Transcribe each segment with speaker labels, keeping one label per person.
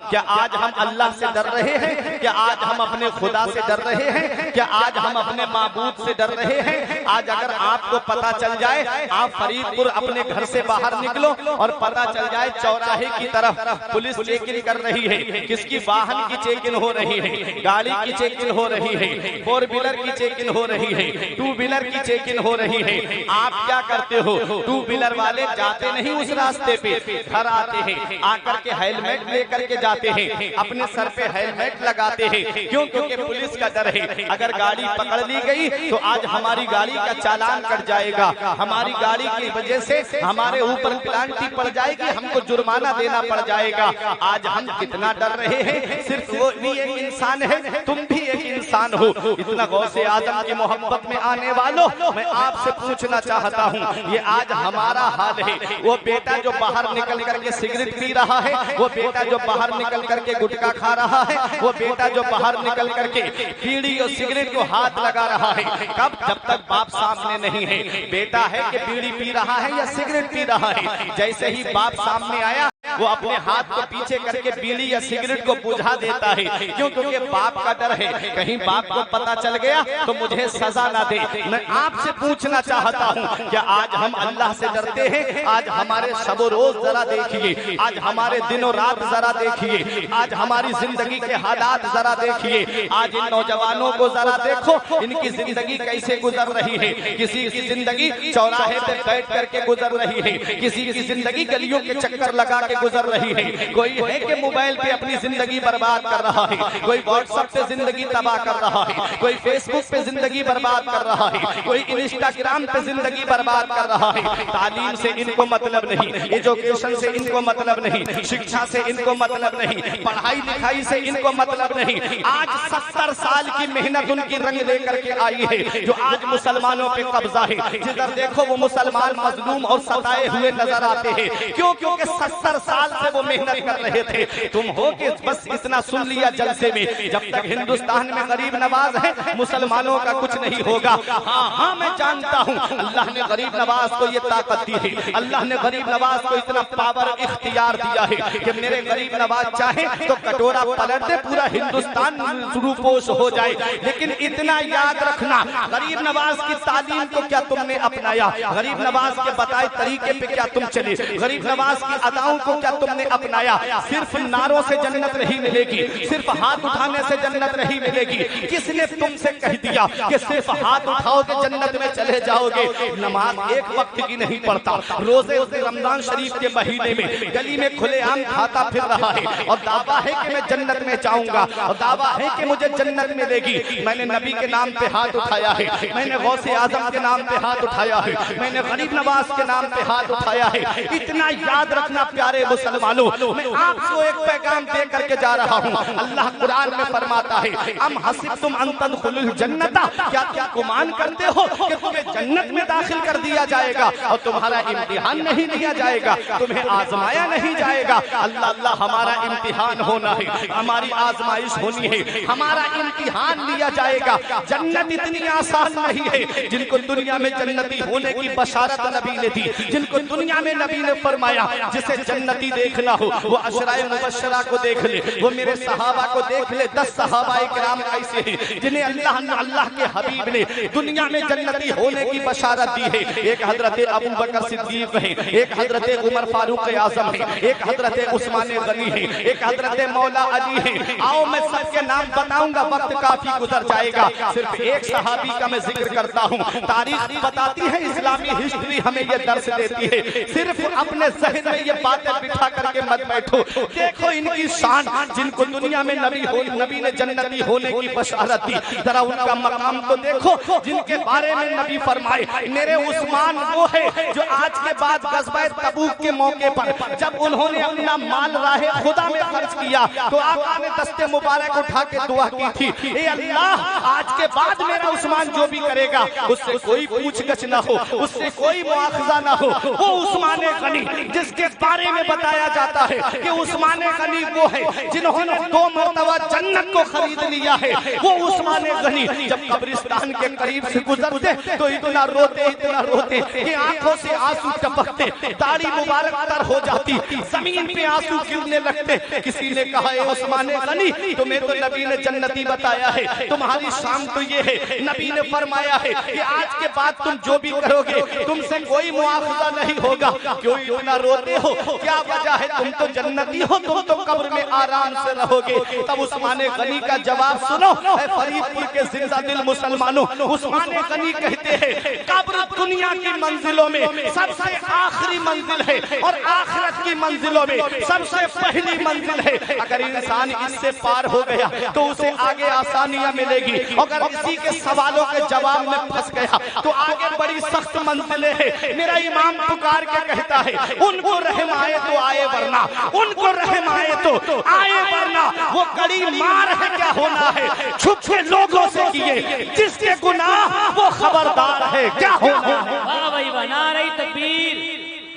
Speaker 1: کیا آج ہم اللہ سے ڈر رہے ہیں؟ کیا آج ہم اپنے خدا سے ڈر رہے ہیں؟ کیا آج ہم اپنے معبود سے ڈر رہے ہیں؟ آج اگر آپ کو پتا چل جائے آپ فرید پور اپنے گھر سے باہر نکلو اور پتا چل جائے چوراہے کی طرف پولیس چیکنگ کر رہی ہے، کس کی واہن کی چیکنگ ہو رہی ہے، گاڑی کی چیکنگ ہو رہی ہے، فور ویلر کی چیکنگ ہو رہی ہے، ٹو ویلر کی چیکنگ ہو رہی ہے، آپ کیا کرتے ہو؟ ٹو ویلر والے جاتے نہیں اس راستے پہ، گھر آتے ہیں، آ کر کے ہیلمٹ لے کر کے جاتے ہیں، اپنے سر پہ ہیلمٹ لگاتے ہیں، کیوں؟ کیونکہ پولیس کا ڈر ہے اگر گاڑی پکڑ لی گئی تو آج ہماری گاڑی کا چالان کٹ جائے گا، ہماری گاڑی کی وجہ سے ہمارے اوپر پلانٹی پڑ جائے گی، ہم کو جرمانہ دینا پڑ جائے گا۔ آج ہم کتنا ڈر رہے ہیں، صرف وہ بھی ایک انسان ہے، تم بھی ایک انسان ہو۔ اتنا غوث اعظم کی محبت میں آنے والوں، میں آپ سے پوچھنا چاہتا ہوں، یہ آج ہمارا حال ہے۔ وہ بیٹا جو باہر نکل کر کے سگریٹ پی رہا ہے، وہ بیٹا جو باہر نکل کر کے گٹکا کھا رہا ہے، وہ بیٹا جو باہر نکل کر کے بیڑی اور سگریٹ کو ہاتھ لگا رہا ہے، کب؟ جب تک باپ سامنے نہیں ہے۔ بیٹا ہے کہ بیڑی پی رہا ہے یا سگریٹ پی رہا ہے، جیسے ہی باپ سامنے آیا وہ اپنے ہاتھ کو پیچھے کر کے بیڑی یا سگریٹ کو بجھا دیتا ہے، کیوں؟ کیونکہ باپ کا ڈر ہے کہیں باپ کو پتا چل گیا تو مجھے سزا نہ دے۔ میں آپ سے پوچھنا چاہتا ہوں، کیا آج ہم اللہ سے ڈرتے ہیں؟ آج ہمارے شب و روز ذرا دیکھیے، آج ہمارے دن و رات ذرا دیکھیے، آج ہماری زندگی کے حالات ذرا دیکھیے، آج ان نوجوانوں کو ذرا دیکھو، ان کی زندگی کیسے گزر رہی ہے۔ کسی کی زندگی چوراہے پہ بیٹھ کر کے گزر رہی ہے، کسی کی زندگی گلیوں کے چکر لگا کے گزر رہی ہے، کوئی ہے کہ موبائل پہ اپنی زندگی برباد کر رہا ہے، کوئی واٹس ایپ پہ زندگی تباہ کر رہا ہے، کوئی فیس بک پہ زندگی برباد کر رہا ہے، کوئی انسٹاگرام پہ زندگی برباد کر رہا ہے۔ تعلیم سے ان کو مطلب نہیں، ایجوکیشن سے ان کو مطلب نہیں، شکشا سے ان کو مطلب نہیں، پڑھائی لکھائی سے ان کو مطلب نہیں۔ آج 70 سال کی محنت ان کی رنگ لے کر کے آئی ہے، جو آج مسلمانوں پہ قبضہ ہے۔ جدھر دیکھو وہ مسلمان مظلوم اور ستائے ہوئے نظر آتے ہیں، کیوں؟ کیونکہ 70 سال سے وہ محنت کر رہے تھے۔ تم ہو کہ بس اتنا سن لیا جلسے میں، جب تک ہندوستان میں غریب نواز ہے مسلمانوں کا کچھ نہیں ہوگا۔ ہاں میں جانتا ہوں اللہ نے غریب نواز کو یہ طاقت دی ہے، اللہ نے غریب نواز کو اتنا پاور اختیار دیا ہے کہ میرے غریب نواز چاہے تو کٹورا پلٹ دے پورا ہندوستان روپوش ہو جائے۔ لیکن اتنا یاد رکھنا، غریب نواز کی تعلیم کو کیا تم نے اپنایا؟ غریب نواز کے بتائے طریقے پہ کیا تم چلے؟ غریب نواز کی اداؤں کو کیا تم نے اپنایا؟ صرف نعروں سے جنت نہیں ملے گی، صرف ہاتھ اٹھانے سے جنت نہیں ملے گی۔ کس نے تم سے کہہ دیا کہ صرف ہاتھ اٹھاؤ کہ جنت میں چلے جاؤ گے؟ نماز ایک وقت کی نہیں پڑھتا، روزے رمضان شریف کے مہینے میں گلی میں کھلے عام کھاتا پھر رہا ہے اور دعویٰ ہے کہ میں جنت میں جاؤں گا اور دعویٰ ہے کہ مجھے جنت ملے گی۔ میں نے نبی کے نام پہ ہاتھ اٹھایا ہے، میں نے غوث اعظم کے نام پہ ہاتھ اٹھایا ہے، میں نے غریب نواز کے نام پہ ہاتھ اٹھایا ہے۔ اتنا یاد رکھنا پیارے مسلمانوں، میں آپ کو ایک پیغام دے کر کے جا رہا ہوں۔ اللہ قرآن میں فرماتا ہے ام حسبتم ان تدخلوا الجنت، کیا تم گمان کرتے ہو کہ تمہیں جنت میں داخل کر دیا جائے گا اور تمہارا امتحان نہیں لیا جائے گا، تمہیں آزمایا نہیں جائے گا؟ اللہ اللہ ہمارا امتحان ہونا ہے، ہماری آزمائش ہونی ہے، ہمارا امتحان لیا جائے گا۔ جنت اتنی آسان نہیں ہے۔ جن کو دنیا میں جنتی ہونے کی بشارت نبی نے دی، جن کو دنیا میں نبی نے فرمایا جسے جنتی دیکھنا ہو وہ عشرائے مبشرہ کو دیکھ لے، وہ میرے صحابہ کو دیکھ لے۔ 10 صحابہ کرام ایسے ہیں جنہیں اللہ کے حبیب نے دنیا میں جنتی ہونے کی بشارت دی ہے۔ ایک حضرت ابو بکر صدیق ہیں، ایک حضرت عمر فاروق اعظم ہیں، ایک حضرت عثمان غنی ہیں، ایک حضرت مولا علی ہیں۔ آؤ میں سب کے نام بتاؤں گا، وقت کافی گزر جائے گا، صرف ایک صحابی کا میں ذکر کرتا ہوں۔ تاریخ بتاتی ہے، اسلامی ہسٹری ہمیں یہ درس دیتی ہے، صرف اپنے ذہن میں یہ باتیں بٹھا کر کے مت بیٹھو۔ دیکھو ان کی شان، جن کو دنیا میں نبی نے جنتی ہونے کی بشارت دی، ذرا ان کا مقام تو دیکھو جن کے بارے میں نبی فرمائے میرے عثمان وہ ہے جو آج کے بعد غزوہ تبوک کے موقع پر جب انہوں نے اپنا مال راہ خدا میں خرچ کیا تو آقا نے دست مبارک اٹھا کے دعا کی تھی، اے اللہ آج کے بعد میرا عثمان جو بھی کرے گا اس سے کوئی پوچھ گچھ نہ ہو، اس سے کوئی مواخذہ نہ ہو۔ وہ عثمان غنی جس کے بارے میں بتایا جاتا ہے کہ عثمان غنی وہ ہے جنہوں نے 2 مرتبہ جنت کو خرید لیا ہے. وہ عثمان غنی جب قبرستان کے قریب سے گزرتے تو اتنا روتے کہ آنکھوں سے آنسو ٹپکتے, داڑھی مبارک تر ہو جاتی, زمین پہ آنسو گرنے لگتے. کسی نے کہا اے عثمان غنی تمہیں تو نبی نے جنتی بتایا ہے, تمہاری شان تو یہ ہے. نبی نے فرمایا ہے کہ آج کے بعد تم جو بھی کرو گے تم سے کوئی مواخذہ نہیں ہوگا. کیوں اتنا روتے ہو, کیا وجہ ہے؟ تم تو جنتی ہو, تم تو قبر میں آرام سے رہو گے. تب عثمان غنی کا جواب سنو اے فرید پور کے زندہ دل مسلمانوں. عثمان غنی کہتے ہیں قبر دنیا کی منزلوں میں سب سے آخری منزل ہے اور آخرت کی منزلوں میں سب سے پہلی منزل ہے. اگر انسان اس سے پار ہو گیا تو اسے آگے آسانیاں ملے گی, اگر اسی کے سوالوں کے جواب میں پھنس گیا تو آگے بڑی سخت منزلیں ہیں. میرا امام پکار کے کہتا ہے ان کو رحم آئے تو آئے ورنہ, ان کو رحم آئے تو آئے ورنہ. وہ کڑی مار ہے کیا ہونا ہے چھپ کے لوگوں سے کیے, جس کے گناہ وہ خبردار ہے کیا ہونا ہے.
Speaker 2: واہ بھائی واہ, نعرہ تکبیر,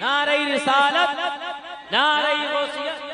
Speaker 2: نعرہ رسالت, نعرہ غوثیت.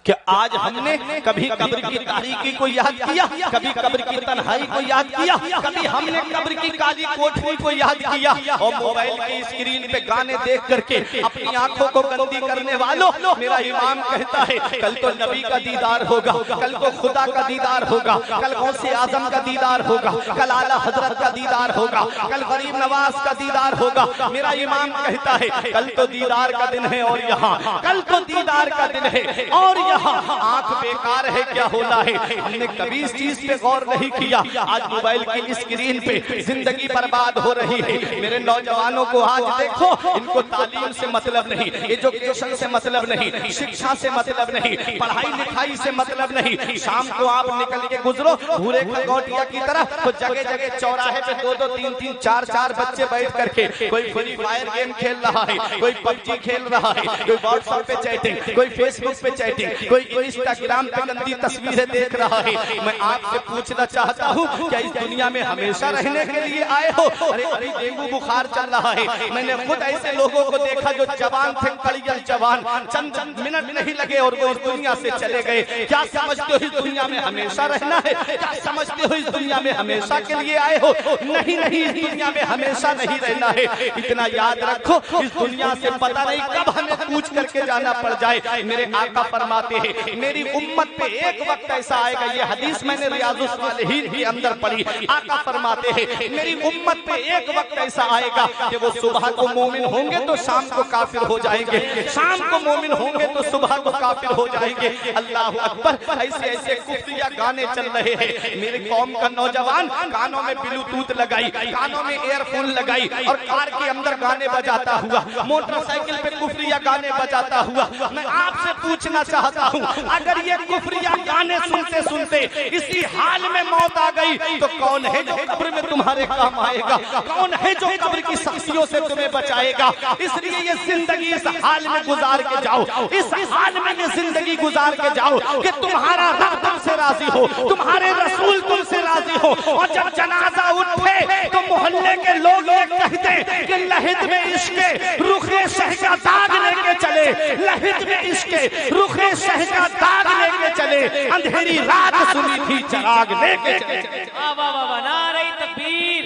Speaker 1: کہ آج ہم نے کبھی قبر کی تاریکی کو یاد کیا, کبھی قبر کی تنہائی کو یاد کیا, کبھی ہم نے قبر کی کالی کوٹھری کو یاد کیا. اور موبائل کی اسکرین پہ گانے دیکھ کر کے اپنی آنکھوں کو گندی کرنے والوں, میرا امام کہتا ہے کل تو نبی کا دیدار ہوگا, کل تو خدا کا دیدار ہوگا, کل غوث اعظم کا دیدار ہوگا, کل اعلیٰ حضرت کا دیدار ہوگا, کل غریب نواز کا دیدار ہوگا. میرا امام کہتا ہے کل تو دیدار کا دن ہے اور یہاں, کل تو دیدار کا دن ہے اور آنکھ بیکار ہے کیا ہونا ہے. ہم نے کبھی اس چیز پہ غور نہیں کیا. آج موبائل کی اسکرین پہ زندگی برباد ہو رہی ہے. میرے نوجوانوں کو آج دیکھو, ان کو تعلیم سے مطلب نہیں, ایجوکیشن سے مطلب نہیں, شکشا سے مطلب نہیں, پڑھائی لکھائی سے مطلب نہیں. شام کو آپ نکل کے گزرو بھورے کھگوٹیا کی طرح تو جگہ جگہ چوراہے پہ 2-2, 3-3, 4-4 بچے بیٹھ کر کے کوئی فری فائر گیم کھیل رہا ہے, کوئی پب جی کھیل رہا ہے, کوئی واٹس ایپ پہ چیٹنگ, کوئی فیس بک پہ چیٹنگ, کوئی انسٹاگرام پہ گندی تصویریں دیکھ رہا ہے. میں آپ سے پوچھنا چاہتا ہوں کیا اس دنیا میں ہمیشہ رہنے کے لیے آئے ہو؟ ارے ابھی ڈینگو بخار چل رہا ہے. میں نے خود ایسے لوگوں کو دیکھا جو جوان تھے, کڑیل جوان, چند منٹ نہیں لگے اور وہ اس دنیا سے چلے گئے. کیا سمجھتے ہو اس دنیا میں ہمیشہ رہنا ہے؟ کیا سمجھتے ہو اس دنیا میں ہمیشہ کے لیے آئے ہو؟ نہیں, اس دنیا میں ہمیشہ نہیں رہنا ہے. اتنا یاد رکھو اس دنیا سے پتہ نہیں کب ہمیں پوچھ کر کے جانا پڑ جائے. میرے آقا فرماتے ہیں میری امت پہ ایک وقت ایسا آئے گا, یہ حدیث میں نے ریاض الصالحین کے اندر پڑھی. آقا فرماتے ہیں میری امت پہ ایک وقت ایسا آئے گا کہ وہ صبح کو مومن ہوں گے تو شام کو کافر ہو جائیں گے, شام کو مومن ہوں گے تو صبح کو کافر ہو جائیں گے. اللہ اکبر, ایسے کفریہ گانے چل رہے ہیں. میری قوم کا نوجوان کانوں میں بلوٹوتھ لگائی, کانوں میں ایئر فون لگائی اور کار کے اندر گانے بجاتا ہوا, موٹر سائیکل پہ کفریہ گانے بجاتا ہوا. میں آپ سے پوچھنا چاہتا ہوں اگر یہ کفریہ گانے سنتے سنتے اسی حال میں موت آ گئی تو کون ہے جو قبر میں تمہارے کام آئے گا؟ کون ہے جو قبر کی سختیوں سے تمہیں بچائے گا؟ اس لیے یہ زندگی اس حال میں گزار کے جاؤ, اس حال میں یہ زندگی گزار کے جاؤ کہ تمہارا رب تم سے راضی ہو, تمہارے رسول تم سے راضی ہو. اور جب جنازہ اٹھے تو محلے کے لوگ یہ کہتے کہ لحد میں عشق رخ شہ کا داغ لے کے چلے, لحد میں عشق رخ شہ کا داغ لے کے چلے, اندھیری رات سنی تھی چراغ لے کے چلے.
Speaker 2: واہ واہ واہ, نعرہ تکبیر,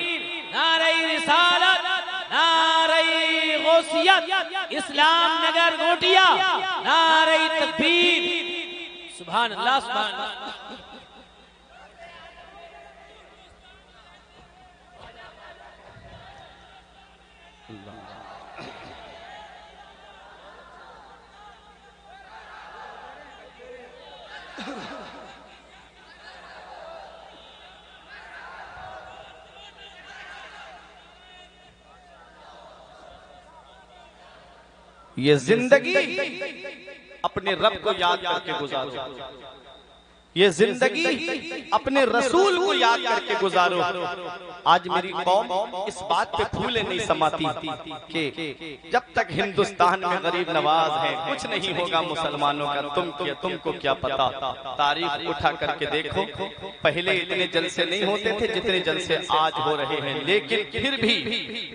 Speaker 2: نعرہ رسالت, نعرہ غوثیت, اسلام نگر گھوٹیا, نعرہ تکبیر. سبحان اللہ, سبحان اللہ.
Speaker 1: یہ زندگی اپنے رب کو یاد کر کے گزارو. یہ زندگی اپنے رسول کو یاد کر کے گزارو۔ آج میری قوم اس بات پہ پھولے نہیں سماتی کہ جب تک ہندوستان میں غریب نواز ہیں کچھ نہیں ہوگا مسلمانوں کا، تم کو کیا پتا۔ تاریخ اٹھا کر کے دیکھو، پہلے اتنے جلسے نہیں ہوتے تھے جتنے جلسے آج ہو رہے ہیں، لیکن پھر بھی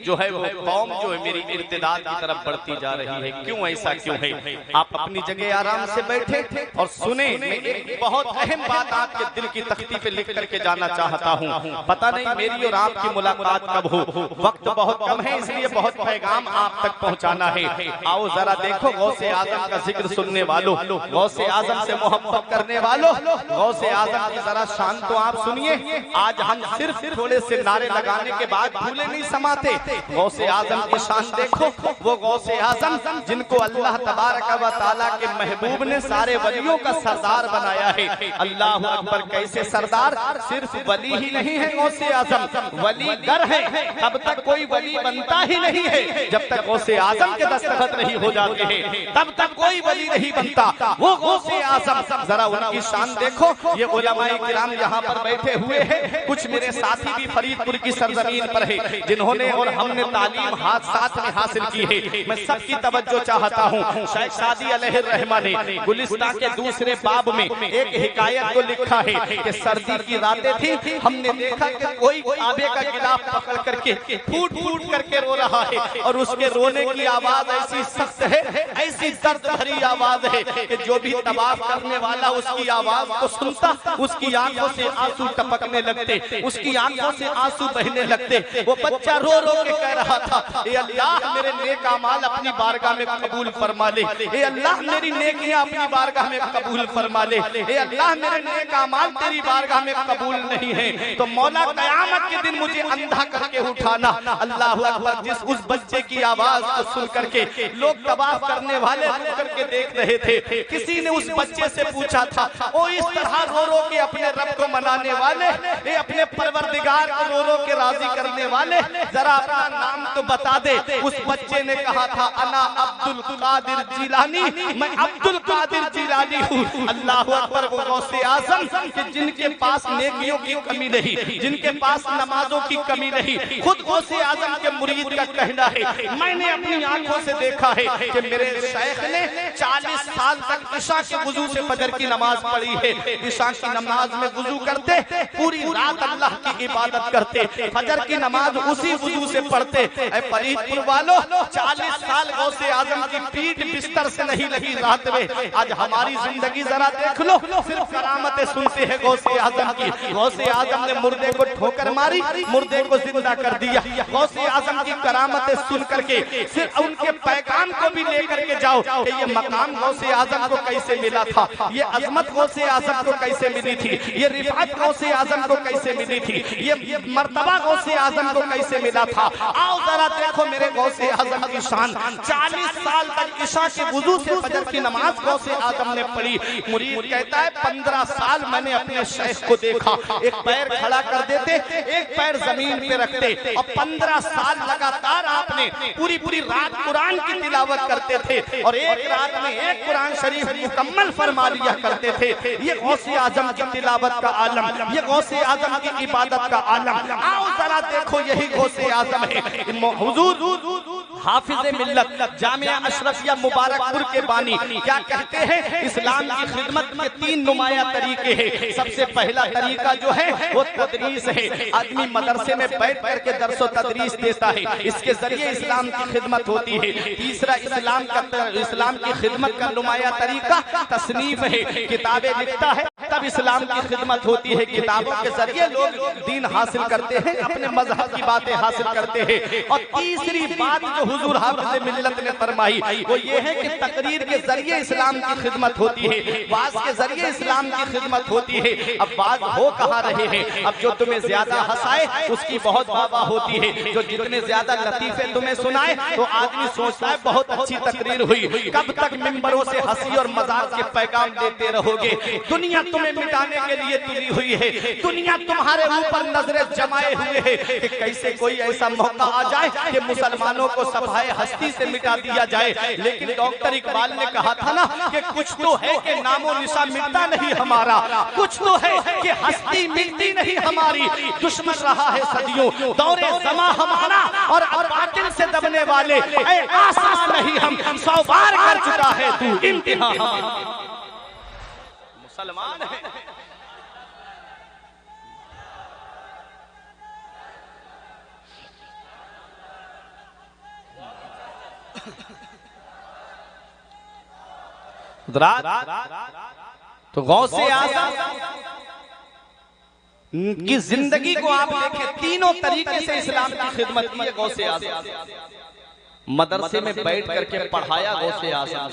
Speaker 1: جو ہے وہ قوم جو ہے میری ارتداد کی طرف بڑھتی جا رہی ہے۔ کیوں ایسا کیوں ہے؟ آپ اپنی جگہ آرام سے بیٹھے اور سنیں، میں ایک بہت اہم بات آپ کے دل کی تختی پہ لکھ کر کے جانا چاہتا ہوں۔ پتہ نہیں میری اور آپ کی ملاقات کب ہو، وقت بہت کم ہے، اس لیے بہت پیغام آپ تک پہنچانا ہے۔ آؤ ذرا دیکھو غوث اعظم کا ذکر سننے والوں، غوث اعظم سے محبت کرنے والوں، غوث اعظم کی ذرا شان تو آپ سنیے۔ آج ہم صرف تھوڑے سے نعرے لگانے کے بعد بھولے نہیں سماتے۔ غوث اعظم کی شان دیکھو، وہ غوث اعظم جن کو اللہ تبارک و تعالیٰ کے محبوب نے سارے ولیوں کا سردار بنایا ہے۔ اللہ اکبر، کیسے سردار؟ صرف ولی ہی نہیں ہے غوث اعظم، ولی گر ہے۔ تب تک کوئی ولی بنتا ہی نہیں ہے جب تک غوث اعظم کے دستخط نہیں ہو جاتے ہیں، تب تک کوئی ولی نہیں بنتا۔ وہ غوث اعظم، ذرا ان کی شان دیکھو۔ یہ علماء کرام یہاں پر بیٹھے ہوئے ہیں، کچھ میرے ساتھی بھی فرید پور کی سرزمین پر ہے جنہوں نے اور ہم نے تعلیم ساتھ میں حاصل کی ہے۔ میں سب کی توجہ چاہتا ہوں۔ شیخ سعدی علیہ الرحمہ نے گلستان کے دوسرے باب میں ایک حکایت کو لکھا ہے کہ سردی کی راتیں تھیں، ہم نے دیکھا کہ کوئی آبے کا گلاف پکڑ کر کے پھوٹ پھوٹ کر کے رو رہا ہے، اور اس کے رونے کی آواز ایسی سخت ہے، ایسی درد بھری آواز ہے کہ جو بھی طواف کرنے والا اس کی آواز کو سنتا، اس کی آنکھوں سے آنسو ٹپکنے لگتے، اس کی آنکھوں سے آنسو بہنے لگتے۔ وہ بچہ رو رو کے کہہ رہا تھا، اے اللہ میرے نیک اعمال اپنی بارگاہ میں قبول فرما لے، اے اللہ میری نیکیاں اپنی بارگاہ میں قبول فرما لے، اے اللہ میرے نیک اعمال تیری بارگاہ میں قبول نہیں ہیں تو مولا قیامت کے دن مجھے اندھا کر کے اٹھانا۔ اللہ اکبر، جس اس بچے کی آواز کو سن کر کے لوگ طواف کرنے والے رو کر کے دیکھ رہے تھے۔ کسی نے اس بچے سے پوچھا تھا، او اس طرح رو رو کے اپنے رب کو منانے والے، اے اپنے پروردگار کو رو رو کے راضی کرنے والے، ذرا اپنا نام تو بتا دے۔ اس بچے نے کہا تھا، انا عبد القادر جیلانی، میں عبد القادر جیلانی ہوں۔ اللہ اکبر، وہ غوث اعظم کہ جن کے پاس نیکیوں کی کمی نہیں، جن کے پاس نمازوں کی کمی نہیں، خود غوث اعظم کے مرید کا کہنا ہے، میں نے اپنی آنکھوں سے دیکھا ہے کہ میرے شیخ نے 40 سال تک عشاء کے وضو سے فجر کی نماز پڑھی ہے۔ عشاء کی نماز میں وضو کرتے، پوری رات اللہ کی عبادت کرتے، فجر کی نماز اسی وضو سے پڑھتے۔ اے فرید پور والو، 40 سال غوث اعظم کی پیٹھ بستر سے نہیں لگی رات میں۔ آج ہماری زندگی ذرا دیکھ لو، صرف کرامتیں سنتے ہیں غوث اعظم کی۔ غوث اعظم نے مردے کو ٹھوکر ماری، مردے کو زندہ کر دیا۔ غوث اعظم کی کرامتیں سن کر کے صرف ان کے پیغام کو بھی لے کر کے جاؤ کہ یہ مقام غوث اعظم کو کیسے ملا تھا، یہ عظمت غوث اعظم کو کیسے ملی تھی، یہ رفعت غوث اعظم کو کیسے ملی تھی، یہ مرتبہ غوث اعظم کو کیسے ملا تھا۔ آؤ ذرا دیکھو میرے غوث اعظم کی شان۔ 40 سال تک عشاء کے وضو سے فجر کی نماز غوث اعظم نے پڑھی۔ مرید کہتا ہے 15 سال میں نے اپنے شیخ کو دیکھا، ایک پیر کھڑا کر دیتے، ایک پیر زمین پہ رکھتے، اور 15 سال لگاتار آپ نے پوری رات قرآن کی تلاوت کرتے تھے، اور ایک رات میں ایک قرآن شریف مکمل فرما لیا کرتے تھے۔ یہ غوث اعظم کی تلاوت کا عالم، یہ غوث اعظم کی عبادت کا عالم۔ آؤ ذرا دیکھو، یہی غوث اعظم ہے۔ حضور حافظ ملت جامعہ اشرفیہ مبارک پور کے بانی کیا کہتے ہیں؟ اسلام کی خدمت کے 3 نمایاں طریقے ہیں۔ سب سے پہلا طریقہ جو ہے وہ تدریس ہے، آدمی مدرسے میں بیٹھ کر کے درس و تدریس دیتا ہے، اس کے ذریعے اسلام کی خدمت ہوتی ہے۔ تیسرا اسلام کی خدمت کا نمایاں طریقہ تصنیف ہے، کتابیں لکھتا ہے تب اسلام کی خدمت ہوتی ہے۔ کتابوں کے ذریعے لوگ دین حاصل کرتے ہیں، اپنے مذہب کی باتیں حاصل کرتے ہیں۔ اور تیسری بات جو حضور حافظ ملت نے فرمائی وہ یہ ہے کہ تقریر کے ذریعے اسلام کی خدمت ہوتی ہے، واعظ کے ذریعے اسلام کی خدمت ہوتی ہے۔ اب واعظ ہو کہاں رہے ہیں؟ اب جو تمہیں زیادہ ہنسائے اس کی بہت واہ ہوتی ہے، جو جتنے زیادہ لطیفے تمہیں سنائے تو آدمی سوچتا ہے بہت اچھی تقریر ہوئی۔ کب تک ممبروں سے ہنسی اور مذاق کے پیغام دیتے رہو گے؟ دنیا تم تمہیں مٹانے کے لیے تلی ہوئی ہے، دنیا تمہارے اوپر نظریں جمائے ہوئے ہے کہ کیسے کوئی ایسا موقع آ جائے کہ مسلمانوں کو صفحہ ہستی سے مٹا دیا جائے۔ لیکن ڈاکٹر اقبال نے کہا تھا نا کہ کچھ تو ہے کہ نام و نشان مٹتا نہیں ہمارا، کچھ تو ہے کہ ہستی مٹتی نہیں ہماری۔ دشمن رہا ہے صدیوں دور زماں ہمارا، اور باطل سے دبنے والے اے آسمان نہیں ہم 100 بار کر چکا ہے تو انتہا ہمارا۔ مسلمان ہے تو غوث اعظم کی زندگی کو آپ دیکھیں، تینوں طریقے سے اسلام کی خدمت کی ہے غوث اعظم۔ مدرسے میں بیٹھ کر کے پڑھایا غوث اعظم،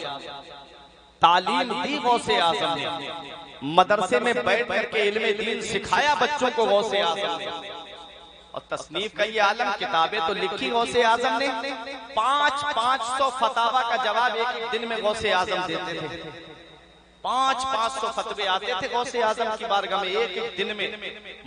Speaker 1: تعلیم دی غوث اعظم نے، مدرسے میں بیٹھ کر کے علم دین سکھایا بچوں کو غوث اعظم نے، اور تصنیف کا یہ عالم کتابیں تو لکھی غوث اعظم نے۔ 500 فتاوی کا جواب ایک دن میں غوث اعظم دیتے تھے۔ 500 فتوے آتے تھے غوث اعظم کی بارگاہ میں ایک دن میں۔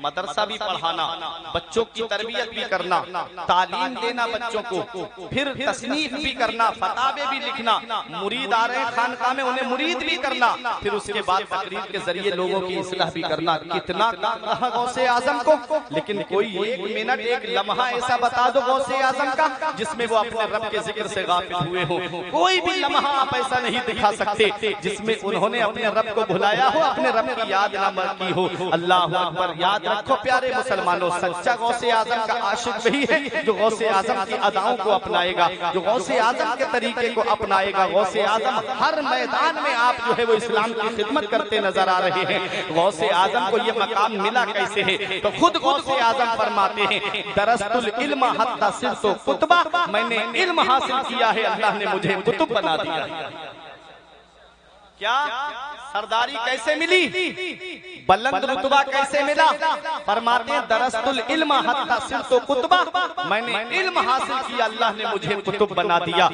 Speaker 1: مدرسہ بھی پڑھانا، بچوں کی تربیت بھی کرنا، تعلیم دینا بچوں کو، پھر تصنیف بھی کرنا، فتاوے بھی لکھنا، مرید آ رہے ہیں خانقاہ میں انہیں مرید بھی کرنا، پھر اس کے بعد تقریر کے ذریعے لوگوں کی اصلاح بھی کرنا۔ کتنا کام رہا غوث اعظم کو، لیکن کوئی ایک منٹ ایک لمحہ ایسا بتا دو غوث اعظم کا جس میں وہ اپنے رب کے ذکر سے غافل ہوئے ہوں۔ کوئی بھی لمحہ آپ ایسا نہیں دکھا سکتے جس میں انہوں نے اپنے رب کو بھلایا ہو، اپنے رب کی یاد نہ کی ہو۔ اللہ اکبر۔ یاد رکھو پیارے مسلمانوں، سچا غوث اعظم کا عاشق وہی ہے جو غوث اعظم کی اداؤں کو اپنائے گا، جو غوث اعظم کے طریقے کو اپنائے گا۔ غوث اعظم ہر میدان میں آپ جو ہے وہ اسلام کی خدمت کرتے نظر آ رہے ہیں۔ غوث اعظم کو یہ مقام ملا کیسے ہے؟ تو خود غوث اعظم فرماتے ہیں، درست العلم حتی صرت کتبہ، میں نے علم حاصل کیا ہے، اللہ نے مجھے کتب بنا دیا۔ کیا سرداری کیسے ملی؟ بلند رتبہ کیسے ملا؟ فرماتے ہیں درست العلم حتی صرت کتبہ، میں نے علم حاصل کیا، اللہ نے مجھے کتب بنا دیا۔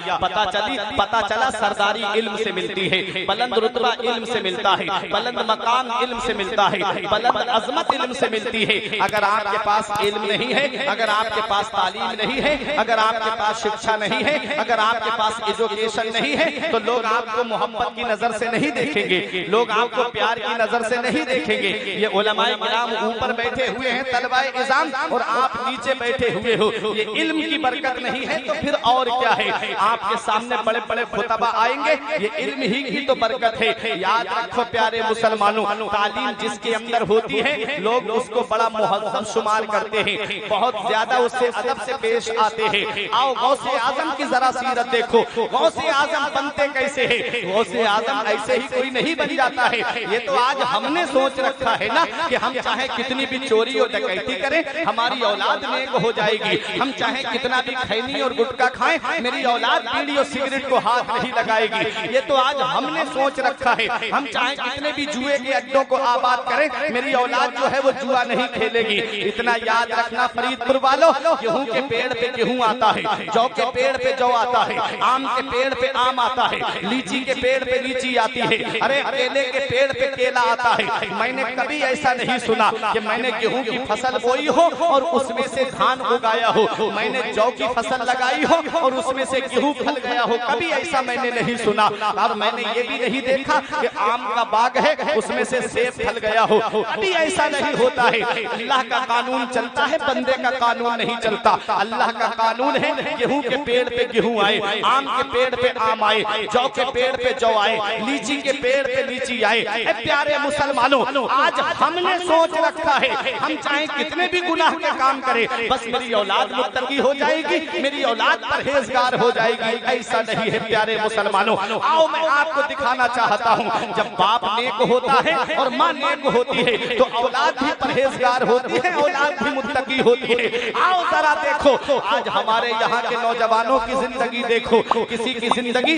Speaker 1: پتا چلا سرداری علم سے ملتی ہے، بلند رتبہ علم سے ملتا ہے، بلند مقام علم سے ملتا ہے، بلند عظمت علم سے ملتی ہے۔ اگر آپ کے پاس علم نہیں ہے، اگر آپ کے پاس تعلیم نہیں ہے، اگر آپ کے پاس شکشا نہیں ہے، اگر آپ کے پاس ایجوکیشن نہیں ہے، تو لوگ آپ کو محبت کی نظر سے نہیں دیکھیں گے، لوگ آپ کو پیار کی نظر سے نہیں دیکھیں گے۔ یہ علماء کرام اوپر بیٹھے ہوئے ہیں طلبہ اعظام، اور آپ نیچے بیٹھے ہوئے ہو، یہ علم کی برکت نہیں ہے تو پھر اور کیا ہے؟ آپ کے سامنے بڑے بڑے خطبہ آئیں گے، یہ علم ہی کی تو برکت ہے۔ یاد رکھو پیارے مسلمانوں، تعلیم جس کے اندر ہوتی ہے لوگ اس کو بڑا مہذب شمار کرتے ہیں، بہت زیادہ اس سے ادب سے پیش آتے ہیں۔ آؤ غوث اعظم کی ذرا سیرت دیکھو، غوث اعظم بنتے کیسے ہیں؟ غوث اعظم ایسے ہی کوئی نہیں بن جاتا ہے۔ یہ تو آج ہم نے سوچ رکھا ہے نا کہ ہم چاہے کتنی بھی چوری اور ڈکیتی کریں ہماری اولاد نیک ہو جائے گی، ہم چاہے کتنا بھی کھینی اور گٹکا کھائیں میری اولاد بیڑی اور سگریٹ کو ہاتھ نہیں لگائے گی۔ یہ تو آج ہم نے سوچ رکھا ہے، ہم چاہے کتنے بھی جوئے کے اڈوں کو آباد کریں میری اولاد جو ہے وہ جوا نہیں کھیلے گی۔ اتنا یاد رکھنا فرید پور والوں، گیہوں کے پیڑ پہ گیہوں آتا ہے، جو کے پیڑ پہ جو آتا ہے، آم کے پیڑ پہ آم آتا ہے، لیچی کے پیڑ پہ لیچی آتی ہے، ارے کیلے کے پیڑ پہ کیلا آتا ہے۔ میں نے کبھی ایسا نہیں سنا کہ میں نے گیہوں کی فصل بوئی ہو اور اس میں سے دھان اگایا ہو، میں نے جو کی فصل لگائی ہو اور اس میں سے گیہوں پھل گیا ہو، کبھی ایسا میں نے نہیں سنا۔ اور میں نے یہ بھی نہیں دیکھا کہ آم کا باغ ہے اس میں سے سیب پھل گیا ہو، کبھی ایسا نہیں ہوتا ہے۔ اللہ کا قانون چلتا ہے، بندے کا قانون نہیں چلتا۔ اللہ کا قانون ہے گیہوں کے پیڑ پہ گیہوں آئے، آم کے پیڑ پہ آم آئے، جو کے پیڑ پہ جو آئے، لیچی کے پیڑ پہ لیچی آئے۔ اے پیارے مسلمانوں، آج ہم نے سوچ رکھا ہے ہم چاہیں کتنے بھی گناہ کے کام کریں بس میری اولاد متقی ہو جائے گی، میری اولاد پرہیزگار ہو جائے گی۔ ایسا نہیں ہے پیارے مسلمانوں۔ آؤ میں آپ کو دکھانا چاہتا ہوں، جب باپ نیک ہوتا ہے اور ماں نیک ہوتی ہے تو اولاد بھی پرہیزگار ہوتی ہے، اولاد بھی متقی ہوتی ہے۔ آؤ ذرا دیکھو آج ہمارے یہاں کے نوجوانوں کی زندگی دیکھو، کسی کی زندگی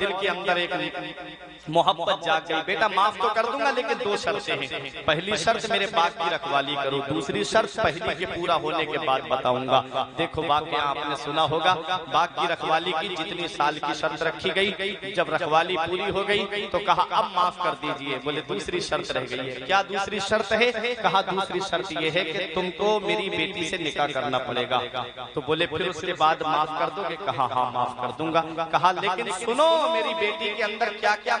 Speaker 1: دل کے اندر ایک محبت جاگ گئی. بیٹا معاف تو کر دوں گا لیکن دو شرطیں ہیں. پہلی شرط میرے باغ کی رکھوالی کرو, دوسری شرط پہلی کے پورا ہونے کے بعد بتاؤں گا. دیکھو واقعہ آپ نے سنا ہوگا, باغ کی رکھوالی کی جتنی سال کی شرط رکھی گئی, جب رکھوالی پوری ہو گئی تو کہا اب معاف کر دیجئے. بولے دوسری شرط رہ گئی ہے. کیا دوسری شرط ہے؟ کہا دوسری شرط یہ ہے کہ تم کو میری بیٹی سے نکاح کرنا پڑے گا. تو بولے پھر اس کے بعد معاف کر دو گے؟ کہا ہاں معاف کر دوں گا. کہا لیکن سنو میری بیٹی کے اندر کیا کیا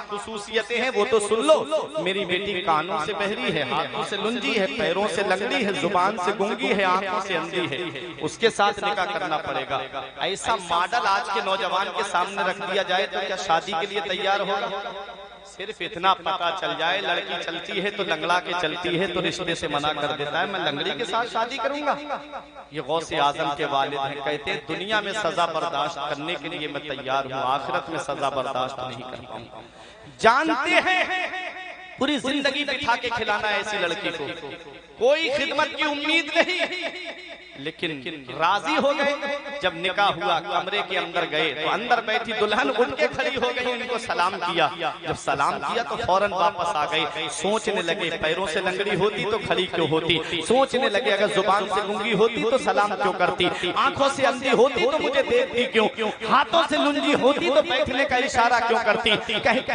Speaker 1: خصوصیتیں ہیں وہ تو سن لو. میری بیٹی کانوں سے بہری ہے, ہاتھوں سے لنجی ہے, پیروں سے لنگڑی ہے, زبان سے گونگی ہے, آنکھوں سے اندھی ہے. اس کے ساتھ نکاح کرنا پڑے گا. ایسا ماڈل آج کے نوجوان کے سامنے رکھ دیا جائے تو کیا شادی کے لیے تیار ہوگا؟ صرف اتنا پتا چل جائے لڑکی چلتی ہے تو لنگڑا کے چلتی ہے تو رشتے سے منع کر دیتا ہے, میں لنگڑی کے ساتھ شادی کروں گا. یہ غوث اعظم کے والد ہیں, کہتے ہیں دنیا میں سزا برداشت کرنے کے لیے میں تیار ہوں, آخرت میں سزا برداشت نہیں کر پاؤں. جانتے ہیں پوری زندگی بٹھا کے کھلانا ہے ایسی لڑکی کو, کوئی خدمت کی امید نہیں, لیکن راضی ہو گئے. جب نکاح ہوا کمرے کے اندر گئے تو اندر بیٹھی دلہن اٹھ کے کھڑی ہو گئی, ان کو سلام کیا. جب سلام کیا تو فوراً واپس آ گئے. سوچنے لگے پیروں سے لنگڑی ہوتی تو کھڑی کیوں ہوتی, سوچنے لگے اگر زبان سے گونگی ہوتی تو سلام کیوں کرتی, آنکھوں سے اندھی ہوتی تو مجھے دیکھتی کیوں, ہاتھوں سے لنجی ہوتی تو بیٹھنے کا اشارہ کیوں کرتی.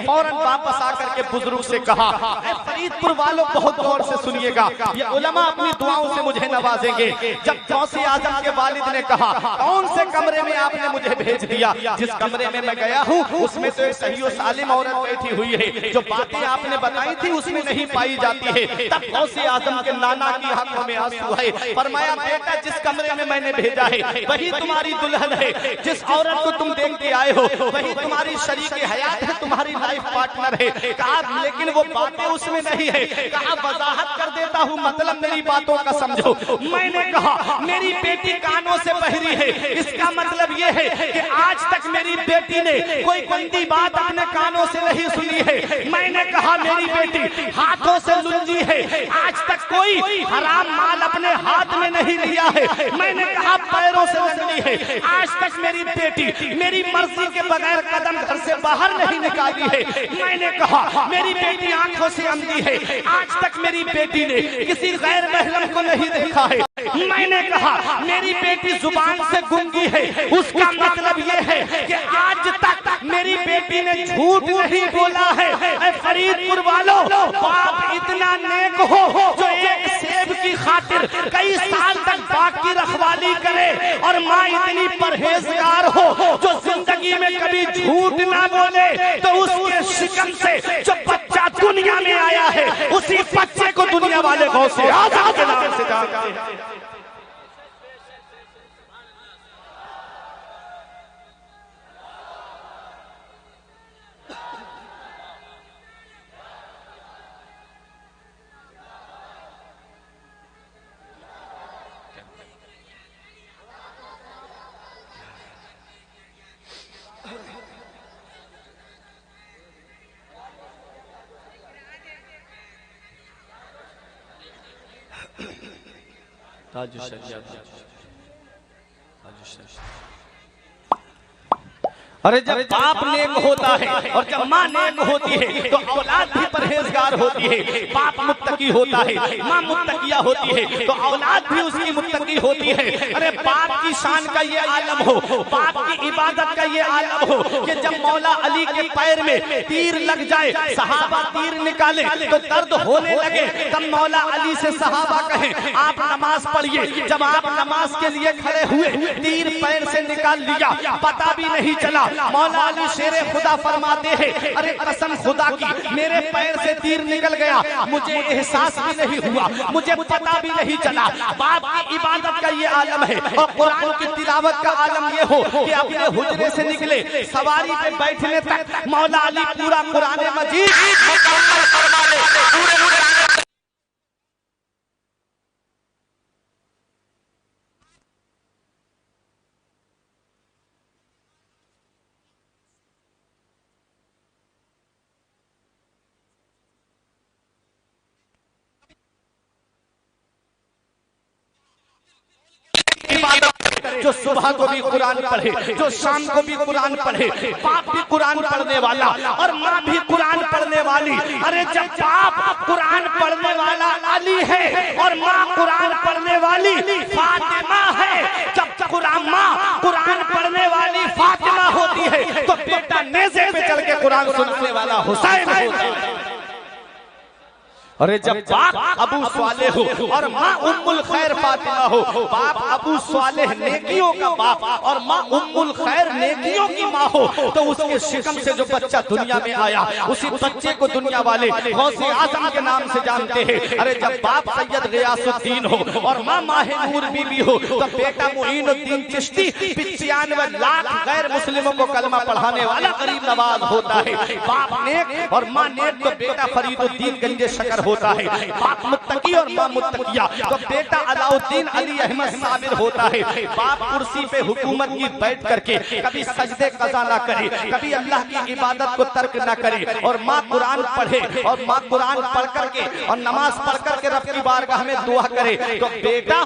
Speaker 1: فوراً واپس آ کر کے بزرگ سے کہا, اے فرید پور والوں بہت غور سے سنیے گا, یہ علماء اپنی دعاؤں سے مجھے نوازیں گے. جب غوث اعظم کے والد نے کہا کون سے کمرے میں آپ نے مجھے بھیج دیا, جس کمرے میں میں گیا ہوں اس میں تو ایک صحیح و سالم عورت بیٹھی ہوئی ہے, جو باتیں آپ نے بتائی تھی اس میں نہیں پائی جاتی ہے. تب غوث اعظم کے نانا کی آنکھوں میں آنسو آئے, فرمایا بیٹا جس کمرے میں میں نے بھیجا ہے وہی تمہاری دلہن ہے, جس عورت کو تم دیکھ کے آئے ہو وہی تمہاری شریک حیات ہے, تمہاری لائف پارٹنر ہے. کہا لیکن وہ باتیں اس میں نہیں ہے. کہا وضاحت کر دیتا ہوں, مطلب میری باتوں کا سمجھو. میں نے کہا میری بیٹی کانوں سے بہری ہے, اس کا مطلب یہ ہے کہ آج تک میری بیٹی نے کوئی گندی بات اپنے کانوں سے نہیں سنی ہے. میں نے کہا میری بیٹی ہاتھوں سے لنجی ہے, آج تک کوئی حرام مال اپنے ہاتھ میں نہیں لیا ہے. میں نے کہا پیروں سے لنگڑی ہے, آج تک میری بیٹی میری مرضی کے بغیر قدم گھر سے باہر نہیں نکالی ہے. میں نے کہا میری بیٹی آنکھوں سے اندھی ہے, آج تک میری بیٹی نے کسی غیر محرم کو نہیں دیکھا ہے. میں نے کہا میری بیٹی زبان سے گونگی ہے, اس کا مطلب یہ ہے کہ آج تک میری بیٹی نے جھوٹ نہیں بولا ہے. اے فرید پور والوں, باپ اتنا نیک ہو جو ایک سیب کی خاطر کئی سال تک باغ کی رکھوالی کرے, اور ماں اتنی پرہیزگار ہو جو زندگی میں کبھی جھوٹ نہ بولے, تو اس کے شکم سے جو بچہ دنیا میں آیا ہے اسی بچے کو دنیا والے غوث اعظم کے نام سے جانتے ہیں. ارے جب باپ نیک ہوتا ہے اور جب ماں نیک ہوتی ہے تو اولاد بھی پرہیزگار ہوتی ہے. باپ متقی ہوتا ہے, ماں متقیہ ہوتی ہے, تو اولاد بھی اس کی متقی ہوتی ہے. ارے باپ کی شان کا یہ عالم ہو, باپ کی عبادت کا یہ عالم ہو کہ جب مولا علی کے پیر میں تیر لگ جائے, صحابہ تیر نکالے تو درد ہونے لگے, تب مولا علی سے صحابہ کہیں آپ نماز پڑھیے. جب آپ نماز کے لیے کھڑے ہوئے تیر پیر سے نکال لیا, پتہ بھی نہیں چلا. مولا علی شیر خدا فرماتے ہیں ارے قسم خدا کی میرے پیر سے تیر نکل گیا, مجھے احساس بھی نہیں ہوا, مجھے پتہ بھی نہیں چلا. باپ کی عبادت کا یہ عالم ہے, اور قرآن کی تلاوت کا عالم یہ ہو کہ اپنے حجرے سے نکلے سواری پہ بیٹھنے تک مولا علی پورا قرآن مجید مکمل فرما لے. عبادت کرے جو صبح کو بھی قرآن پڑھے، جو شام کو بھی قرآن پڑھے، باپ بھی قرآن پڑھنے والا اور ماں بھی قرآن پڑھنے والی۔ ارے جب باپ قرآن پڑھنے والا علی ہے اور ماں قرآن پڑھنے والی فاطمہ ہے، جب ماں قرآن پڑھنے والی فاطمہ ہوتی ہے تو بیٹا نیزے پہ چل کے قرآن سنانے والا حسین ہوتا ہے۔ اور جب باپ ابو صالح ہو اور ماں ام الخیر فاطمہ ہو، باپ ابو صالح نیکیوں کا باپ اور ماں ام الخیر نیکیوں کی ماں ہو، تو اس کے شکم سے جو بچہ دنیا میں آیا اسی بچے کو دنیا والے غوث اعظم کے نام سے جانتے ہیں۔ ارے جب باپ سید غیاث الدین ہو اور ماں ماہ نور بی بی ہو تو بیٹا معین الدین چشتی 95 لاکھ غیر مسلموں کو کلمہ پڑھانے والا غریب نواز ہوتا ہے۔ باپ نیک اور ماں نیک تو بیٹا فرید الدین گنج شکر ہوتا ہے۔ باپ متقی اور ماں متقیہ تو بیٹا علاء الدین علی احمد صابر ہوتا ہے۔ باپ کرسی پہ حکومت کی بیٹھ کر کے کبھی سجدے قضا نہ کرے، کبھی اللہ کی عبادت کو ترک نہ کرے، اور ماں قرآن پڑھے اور ماں قرآن پڑھ کر کے اور نماز پڑھ کر کے رب کی بارگاہ میں دعا کرے تو بیٹا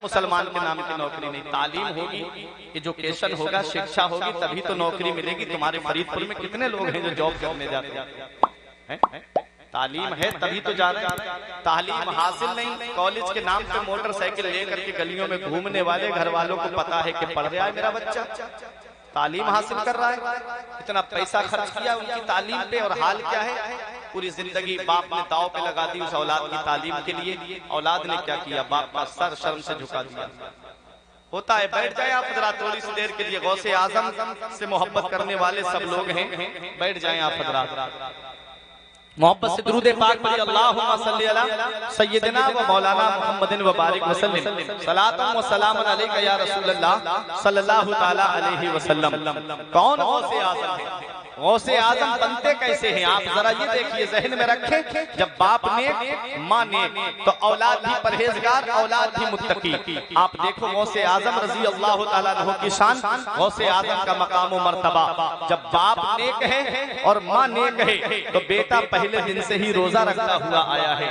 Speaker 1: مسلمان کے نام کی نوکری نہیں، تعلیم ہوگی، ایجوکیشن ہوگا، شکشا ہوگی، تبھی تو نوکری ملے گی۔ تمہارے فرید پور میں کتنے لوگ ہیں جو جاب کرنے جاتے ہیں؟ تعلیم ہے تبھی تو جا رہے ہیں۔ تعلیم حاصل نہیں، کالج کے نام پہ موٹر سائیکل لے کر کے گلیوں میں گھومنے والے گھر والوں کو پتا ہے کہ پڑھ رہا ہے میرا بچہ، تعلیم حاصل کر رہا ہے، اتنا پیسہ خرچ کیا ان کی تعلیم پہ، اور حال کیا ہے؟ پوری زندگی باپ نے داؤ پہ لگا دی اس اولاد کی تعلیم کے لیے۔ اولاد نے کیا کیا؟ باپ کا سر شرم سے جھکا دیا۔ ہوتا ہے، بیٹھ جائیں آپ حضرات تھوڑی سی دیر کے لیے، غوث اعظم سے محبت کرنے والے سب لوگ ہیں، بیٹھ جائیں آپ حضرات، محبت سے درود پاک پڑھیں۔ اللہم صلی علی سیدنا و مولانا محمد و بارک وسلم، صلاۃ و سلام علیک یا رسول اللہ صلی اللہ تعالی علیہ وسلم۔ کون غوث اعظم ہے؟ غوث اعظم بنتے کیسے ہیں؟ آپ ذرا یہ دیکھیے، ذہن میں رکھیں، جب باپ نیک ماں نیک تو اولاد بھی پرہیزگار، اولاد بھی متقی۔ آپ دیکھو غوث اعظم رضی اللہ تعالیٰ عنہ کی شان، غوث اعظم کا مقام و مرتبہ، جب باپ نیک ہے اور ماں نیک ہے تو بیٹا پہلے دن سے ہی روزہ رکھتا ہوا آیا ہے۔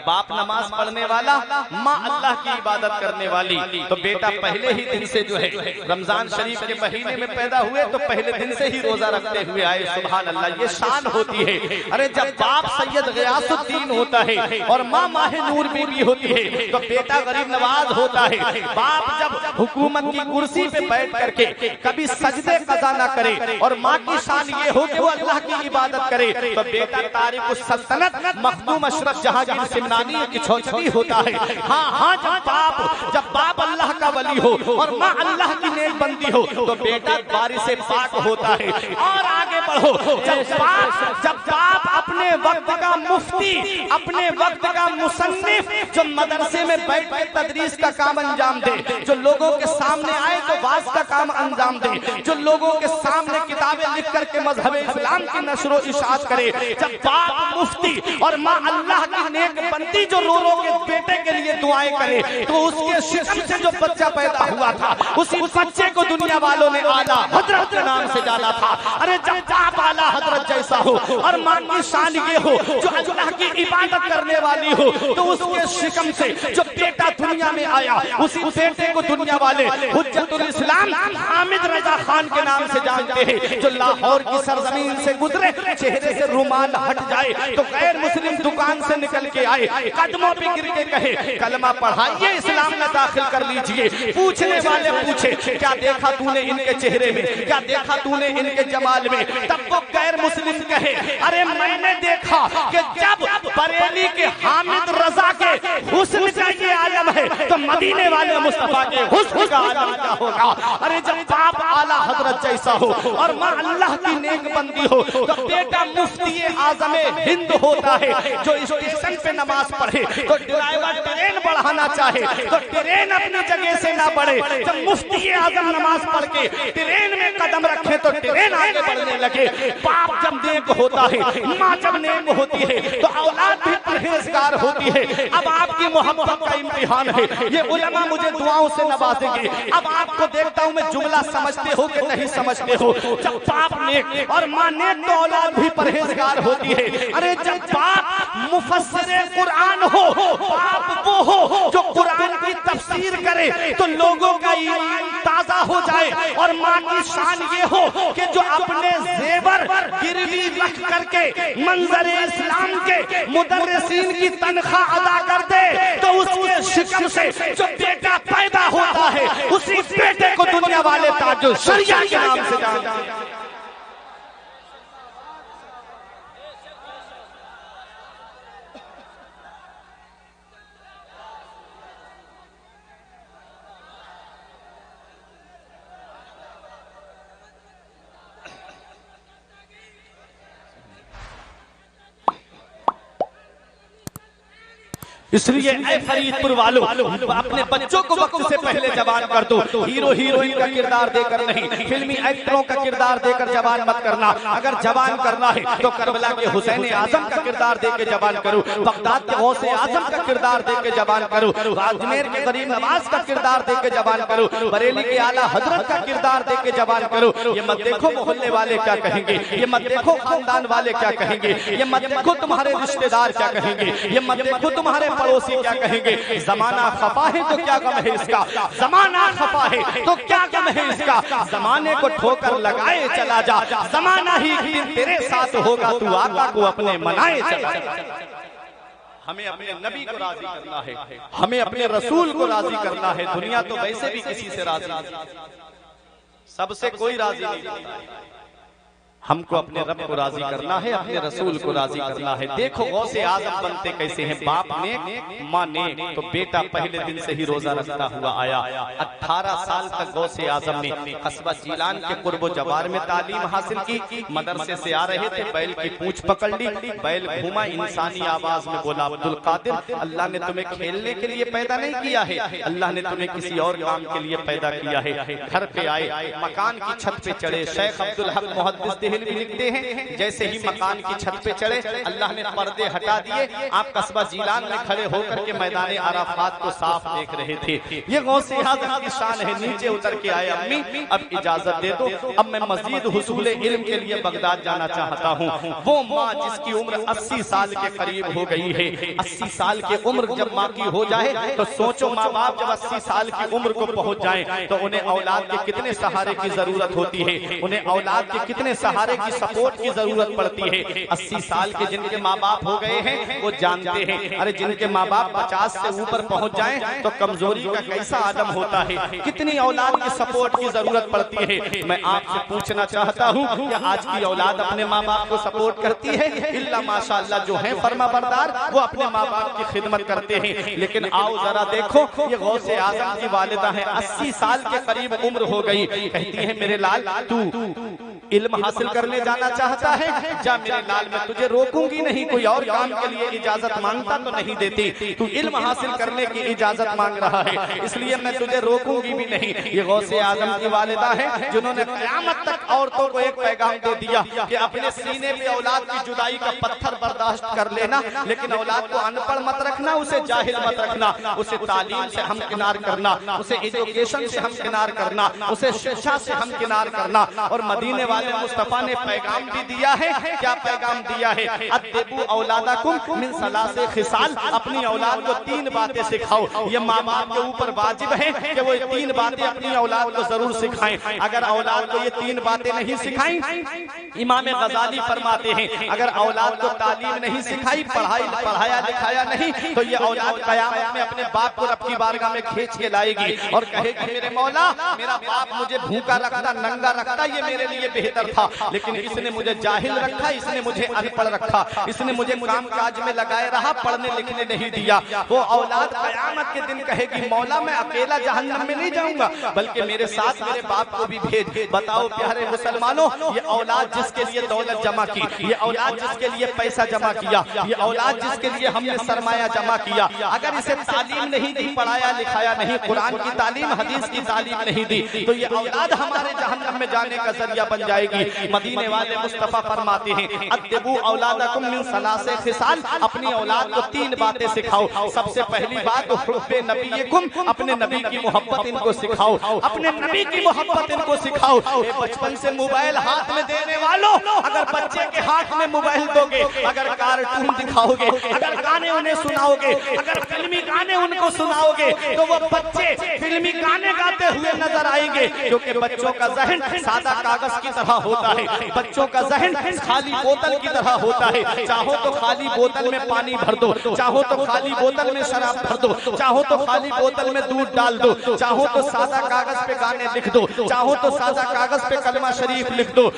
Speaker 1: باپ نماز پڑھنے والا، ماں اللہ کی عبادت کرنے والی، تو بیٹا پہلے ہی دن سے جو ہے رمضان شریف کے مہینے میں پیدا ہوئے تو پہلے دن سے ہی روزہ رکھتے ہوئے آئے۔ سبحان اللہ، یہ شان ہوتی ہے۔ ارے جب باپ سید غیاث الدین ہوتا ہے اور ماں ماہ نور بی بی ہوتی ہے تو بیٹا غریب نواز ہوتا ہے۔ باپ جب حکومت کی کرسی پہ بیٹھ کر کے کبھی سجدے قضا نہ کرے اور ماں کی شان یہ ہو کہ وہ اللہ کی عبادت کرے تو بیٹا تارک السلطنت مخدوم اشرف جہانگیر سمنانی کی چھوچتی ہوتا ہے۔ ہاں جب باپ اللہ کا ولی ہو اور ماں اللہ کی نیک بندی ہو تو بیٹا وارث پاک ہوتا ہے۔ اور آگے بڑھو. جب باپ اپنے وقت کا مفتی، اپنے وقت کا مصنف، جو مدرسے میں بیٹھ کے تدریس کا کام انجام دے، جو لوگوں کے سامنے آئے تو واعظ کا کام انجام دے، جو لوگوں کے سامنے کتابیں لکھ کر کے مذہب اسلام کی نشر و اشاعت کرے، جب باپ مفتی اور ماں اللہ کی نیک بندی جو رو رو کے بیٹے کے لیے دعائیں کرے، تو اس کے شکم سے جو بچہ پیدا ہوا تھا اسی بچے کو دنیا والوں نے اعلیٰ حضرت کے نام سے جانا تھا. ارے جب باپ اعلیٰ حضرت جیسا ہو اور ماں کی شان یہ ہو جو اللہ کی عبادت کرنے والی ہو، تو اس کے شکم سے جو بیٹا دنیا میں آیا اسی بیٹے کو دنیا والے حجت الاسلام حامد رضا خان کے نام سے جانتے ہیں، جو لاہور کی سرزمین سے گزرے چہرے سے رومال ہٹ جائے تو غیر مسلم دکان سے نکل کے آئے، قدموں پہ گر کے کہے کلمہ پڑھائیے اسلام میں داخل کر لیجئے. پوچھنے والے پوچھے کیا دیکھا تو نے ان کے چہرے میں، کیا دیکھا تو نے ان کے جمال میں؟ تب وہ غیر مسلم کہے ارے میں نے دیکھا کہ جب بریلی کے حامد رضا کے حسن کا یہ عالم ہے تو مدینے والے مصطفیٰ کے حسن کا عالم کیا ہوگا. ارے جب باپ اعلیٰ حضرت جیسا ہو اور ماں اللہ کی نیک بندی ہو تو بیٹا مفتی اعظم ہند ہوتا ہے. جو اسٹیشن پہ نماز پڑھے تو ڈرائیور ٹرین بڑھانا چاہے تو ٹرین اپنی جگہ سے نہ بڑھے. جب مفتی اعظم نماز پڑھ کے ٹرین میں قدم رکھے تو ٹرین آگے بڑھنے لگے. باپ جب نیک ہوتا ہے، ماں جب نیک ہوتی ہے تو اولاد بھی پرہیزگار ہوتی ہے. اب آپ کی محبت کا امتحان ہے. یہ علماء مجھے دعاؤں سے نوازیں گے. اب آپ کو دیکھتا ہوں میں جملہ سمجھتے ہو کہ نہیں سمجھتے ہو. جب باپ نیک اور ماں نیک تو اولاد بھی پرہیزگار ہوتی ہے. ارے جب باپ مفسر قرآن ہو، باپ وہ ہو جو قرآن کی تفسیر کرے تو لوگوں کا ایمان تازہ ہو جائے. اور ماں کی شان یہ ہو کہ جو اپنے زیور گروی رکھ کر کے منظر اسلام کے مدرسین کی تنخواہ ادا کر دے تو اس کے شکم سے جو بیٹا پیدا ہوتا ہے اسی بیٹے کو دنیا والے تاج الشریعہ کے نام سے جانتے ہیں. اس لیے اے فرید پور والو اپنے بچوں کو وقت سے پہلے جوان کر دو. ہیرو ہیروئن کا کردار دے کر نہیں، فلمی ایکٹروں کا کردار دے کر جوان مت کرنا. اگر جوان کرنا ہے تو کربلا کے حسین اعظم کا کردار دے کے جوان کرو، بغداد کے غوث اعظم کا کردار دے کے جوان کرو، اجمیر کے غریب نواز کا کردار دے کے جوان کرو، بریلی کے اعلیٰ حضرت کا کردار دے کے جوان کرو. یہ مت دیکھو محلے والے کیا کہیں گے، یہ مت دیکھو خاندان والے کیا کہیں گے، یہ مت دیکھو تمہارے رشتہ دار کیا کہیں گے، یہ مت دیکھو تمہارے پڑوسی کیا کہیں گے. زمانہ خفا ہے تو کیا غم ہے اس کا، زمانہ خفا ہے تو کیا غم ہے اس کا. زمانے کو ٹھوکر لگائے چلا جا، زمانہ ہی دن تیرے ساتھ ہوگا، تو آقا کو اپنے منائے چلا جا. ہمیں اپنے نبی کو راضی کرنا ہے، ہمیں اپنے رسول کو راضی کرنا ہے. دنیا تو ویسے بھی کسی سے راضی نہیں، سب سے کوئی راضی نہیں. ہم کو اپنے رب کو راضی کرنا ہے، اپنے رسول کو راضی کرنا ہے. دیکھو غوث اعظم بنتے کیسے ہیں. باپ نیک ماں نیک تو بیٹا پہلے دن سے ہی روزہ رکھتا ہوا آیا. 18 سال تک غوث اعظم نے قصبہ جیلان کے قرب و جوار میں تعلیم حاصل کی. مدرسے سے آ رہے تھے، بیل کی پونچھ پکڑ لی، بیل گھوما، انسانی آواز میں بولا عبدالقادر اللہ نے تمہیں کھیلنے کے لیے پیدا نہیں کیا ہے، اللہ نے تمہیں کسی اور کام کے لیے پیدا کیا ہے. گھر پہ آئے، مکان کی چھت پہ چڑھے. شیخ عبدالحق محدث بھی لکھتے ہیں جیسے ہی مکان کی چھت پہ چڑھے اللہ نے پردے ہٹا دیے. آپ قصبہ جیلان میں کھڑے ہو کر کے میدان عرفات کو صاف دیکھ رہے تھے. یہ غوث اعظم کی شان ہے. نیچے اتر کے آئے، امی اب اجازت دے دو، اب میں مزید حصول علم کے لیے بغداد جانا چاہتا ہوں. وہ ماں جس کی عمر 80 سال کے قریب ہو گئی ہے. 80 سال کی عمر جب ماں کی ہو جائے تو سوچو ماں باپ جب 80 سال کی عمر کو پہنچ جائیں تو انہیں اولاد کے کتنے سہارے کی ضرورت ہوتی ہے، انہیں اولاد کے کتنے سہارے کی سپورٹ کی ضرورت پڑتی ہے. 80 سال کے جن کے ماں باپ ہو گئے ہیں وہ جانتے ہیں. ارے جن کے ماں باپ 50 سے اوپر پہنچ جائیں تو کمزوری کا کیسا عالم ہوتا ہے، کتنی اولاد کی سپورٹ کی ضرورت پڑتی ہے. میں آپ سے پوچھنا چاہتا ہوں کہ آج کی اولاد اپنے ماں باپ کو سپورٹ کرتی ہے؟ اللہ ماشاءاللہ جو ہیں فرما بردار وہ اپنے ماں باپ کی خدمت کرتے ہیں. لیکن آؤ ذرا دیکھو یہ غوث اعظم کی والدہ ہیں، 80 سال کے قریب عمر ہو گئی. کہتی ہیں میرے لال تو علم حاصل کرنے جانا چاہتا ہے جا میرے لال میں تجھے روکوں گی نہیں، کوئی اور کام کے لیے اجازت مانگتا تو نہیں دیتی، تو علم حاصل کرنے کی اجازت مانگ رہا ہے اس لیے میں تجھے روکوں گی بھی نہیں۔ یہ غوث اعظم کی والدہ ہے جنہوں نے قیامت تک عورتوں کو ایک پیغام دے دیا کہ اپنے سینے پہ اولاد کی جدائی کا پتھر برداشت کر لینا، لیکن اولاد کو ان پڑھ مت رکھنا، اسے جاہل مت رکھنا، اسے تعلیم سے ہمکنار کرنا، اسے ایجوکیشن سے ہمکنار کرنا، اسے شکشا سے ہمکنار کرنا۔ اور مدینے والے مصطفیٰ نے پیغام بھی دیا ہے، کیا پیغام دیا ہے؟ ادبوا اولادکم من ثلاث خصال، اپنی اولاد کو 3 باتیں سکھاؤ۔ یہ ماں باپ کے اوپر واجب ہے کہ وہ 3 باتیں اپنی اولاد کو ضرور سکھائیں۔ اگر اولاد کو یہ 3 باتیں نہیں سکھائیں، امام غزالی فرماتے ہیں اگر اولاد کو تعلیم نہیں سکھائی، پڑھایا لکھایا نہیں، تو یہ اولاد قیامت میں اپنے باپ کو رب کی بارگاہ میں کھینچ کے لائے گی اور کہے گی میرے مولا میرا باپ مجھے بھوکا رکھتا، ننگا رکھتا، یہ میرے لیے بہتر تھا، لیکن اس نے مجھے جاہل رکھا، اس نے مجھے ان پڑھ رکھا، اس نے مجھے کام کاج میں لگائے رہا، پڑھنے لکھنے نہیں دیا۔ وہ اولاد قیامت کے دن کہے گی مولا میں اکیلا جہنم میں نہیں جاؤں گا بلکہ میرے ساتھ میرے باپ کو بھی بھیج۔ بتاؤ پیارے مسلمانوں، یہ اولاد جس کے لیے دولت جمع کی، یہ اولاد جس کے لیے پیسہ جمع کیا، یہ اولاد جس کے لیے ہم نے سرمایہ جمع کیا، اگر اسے تعلیم نہیں دی، پڑھایا لکھایا نہیں، قرآن کی تعلیم حدیث کی تعلیم نہیں دی، تو یہ اولاد ہمارے جہنم میں جانے کا ذریعہ بن جائے گی۔ مدینے والے مصطفیٰ فرماتے ہیں ادبوا اولادکم من ثلاث خصال، اپنی اولاد کو 3 باتیں سکھاؤ۔ سب سے پہلی بات حب نبیکم، اپنے نبی کی محبت ان کو سکھاؤ، اپنے نبی کی محبت ان کو سکھاؤ۔ بچپن سے موبائل ہاتھ میں دینے والوں، اگر بچے کے ہاتھ میں موبائل دو گے، اگر کارٹون دکھاؤ گے، اگر گانے انہیں سناؤ گے، اگر فلمی گانے ان کو سناؤ گے، تو وہ بچے فلمی گانے گاتے ہوئے نظر آئیں گے، کیونکہ بچوں کا ذہن سادہ کاغذ کی طرح ہوتا ہے، بچوں کا ذہن خالی بوتل کی طرح ہوتا ہے۔ چاہو تو خالی بوتل میں پانی بھر دو، چاہو تو خالی بوتل میں شراب بھر دو، چاہو تو خالی بوتل میں دودھ ڈال دو، چاہو تو سادہ کاغذ پہ گانے لکھ دو، چاہو تو سادہ کاغذ پہ کلمہ شریف لکھ دو۔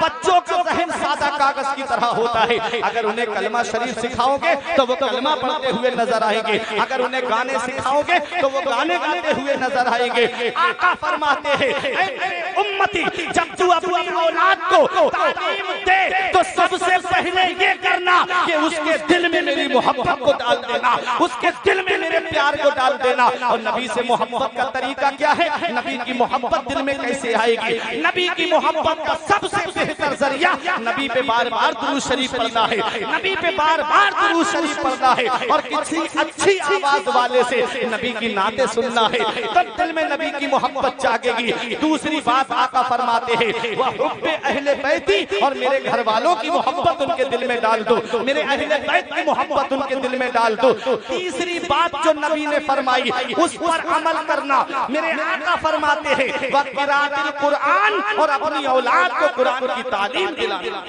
Speaker 1: بچوں کا ذہن سادہ کاغذ کی طرح ہوتا ہے، اگر انہیں کلمہ شریف سکھاؤ گے تو وہ کلمہ پڑھتے ہوئے نظر آئیں گے، اگر انہیں گانے سکھاؤ گے تو وہ گانے گاتے ہوئے نظر آئیں گے۔ آقا فرماتے ہیں اے امتی، جب تو اپنی اولاد کو تعلیم دے تو سب سے پہلے یہ کرنا کہ اس کے دل میں میری محبت کو ڈال دینا، اس کے دل میں میرے پیار کو ڈال دینا۔ اور نبی سے محبت کا طریقہ کیا ہے؟ نبی کی محبت دل میں کیسے آئے گی؟ نبی کی محبت کا سب سے بہتر ذریعہ نبی پہ بار بار درود شریف پڑھنا ہے، نبی پہ بار بار درود شریف پڑھنا ہے، اور کسی اچھی آواز والے سے نبی کی نعتیں سننا ہے، تب دل میں نبی کی محبت جاگے گی۔ دوسری بات آقا فرماتے ہیں وَحُبِّ اہل بیتی، اور میرے گھر والوں کی محبت ان کے دل میں ڈال دو، میرے اہل بیت کی محبت ان کے دل میں ڈال دو۔ تیسری بات جو نبی نے فرمائی اس پر عمل کرنا، میرے آقا فرماتے ہیں وَقِرَاءَةِ الْقُرْآنِ، اور اپنی اولاد کو قرآن کی تعلیم دلانا،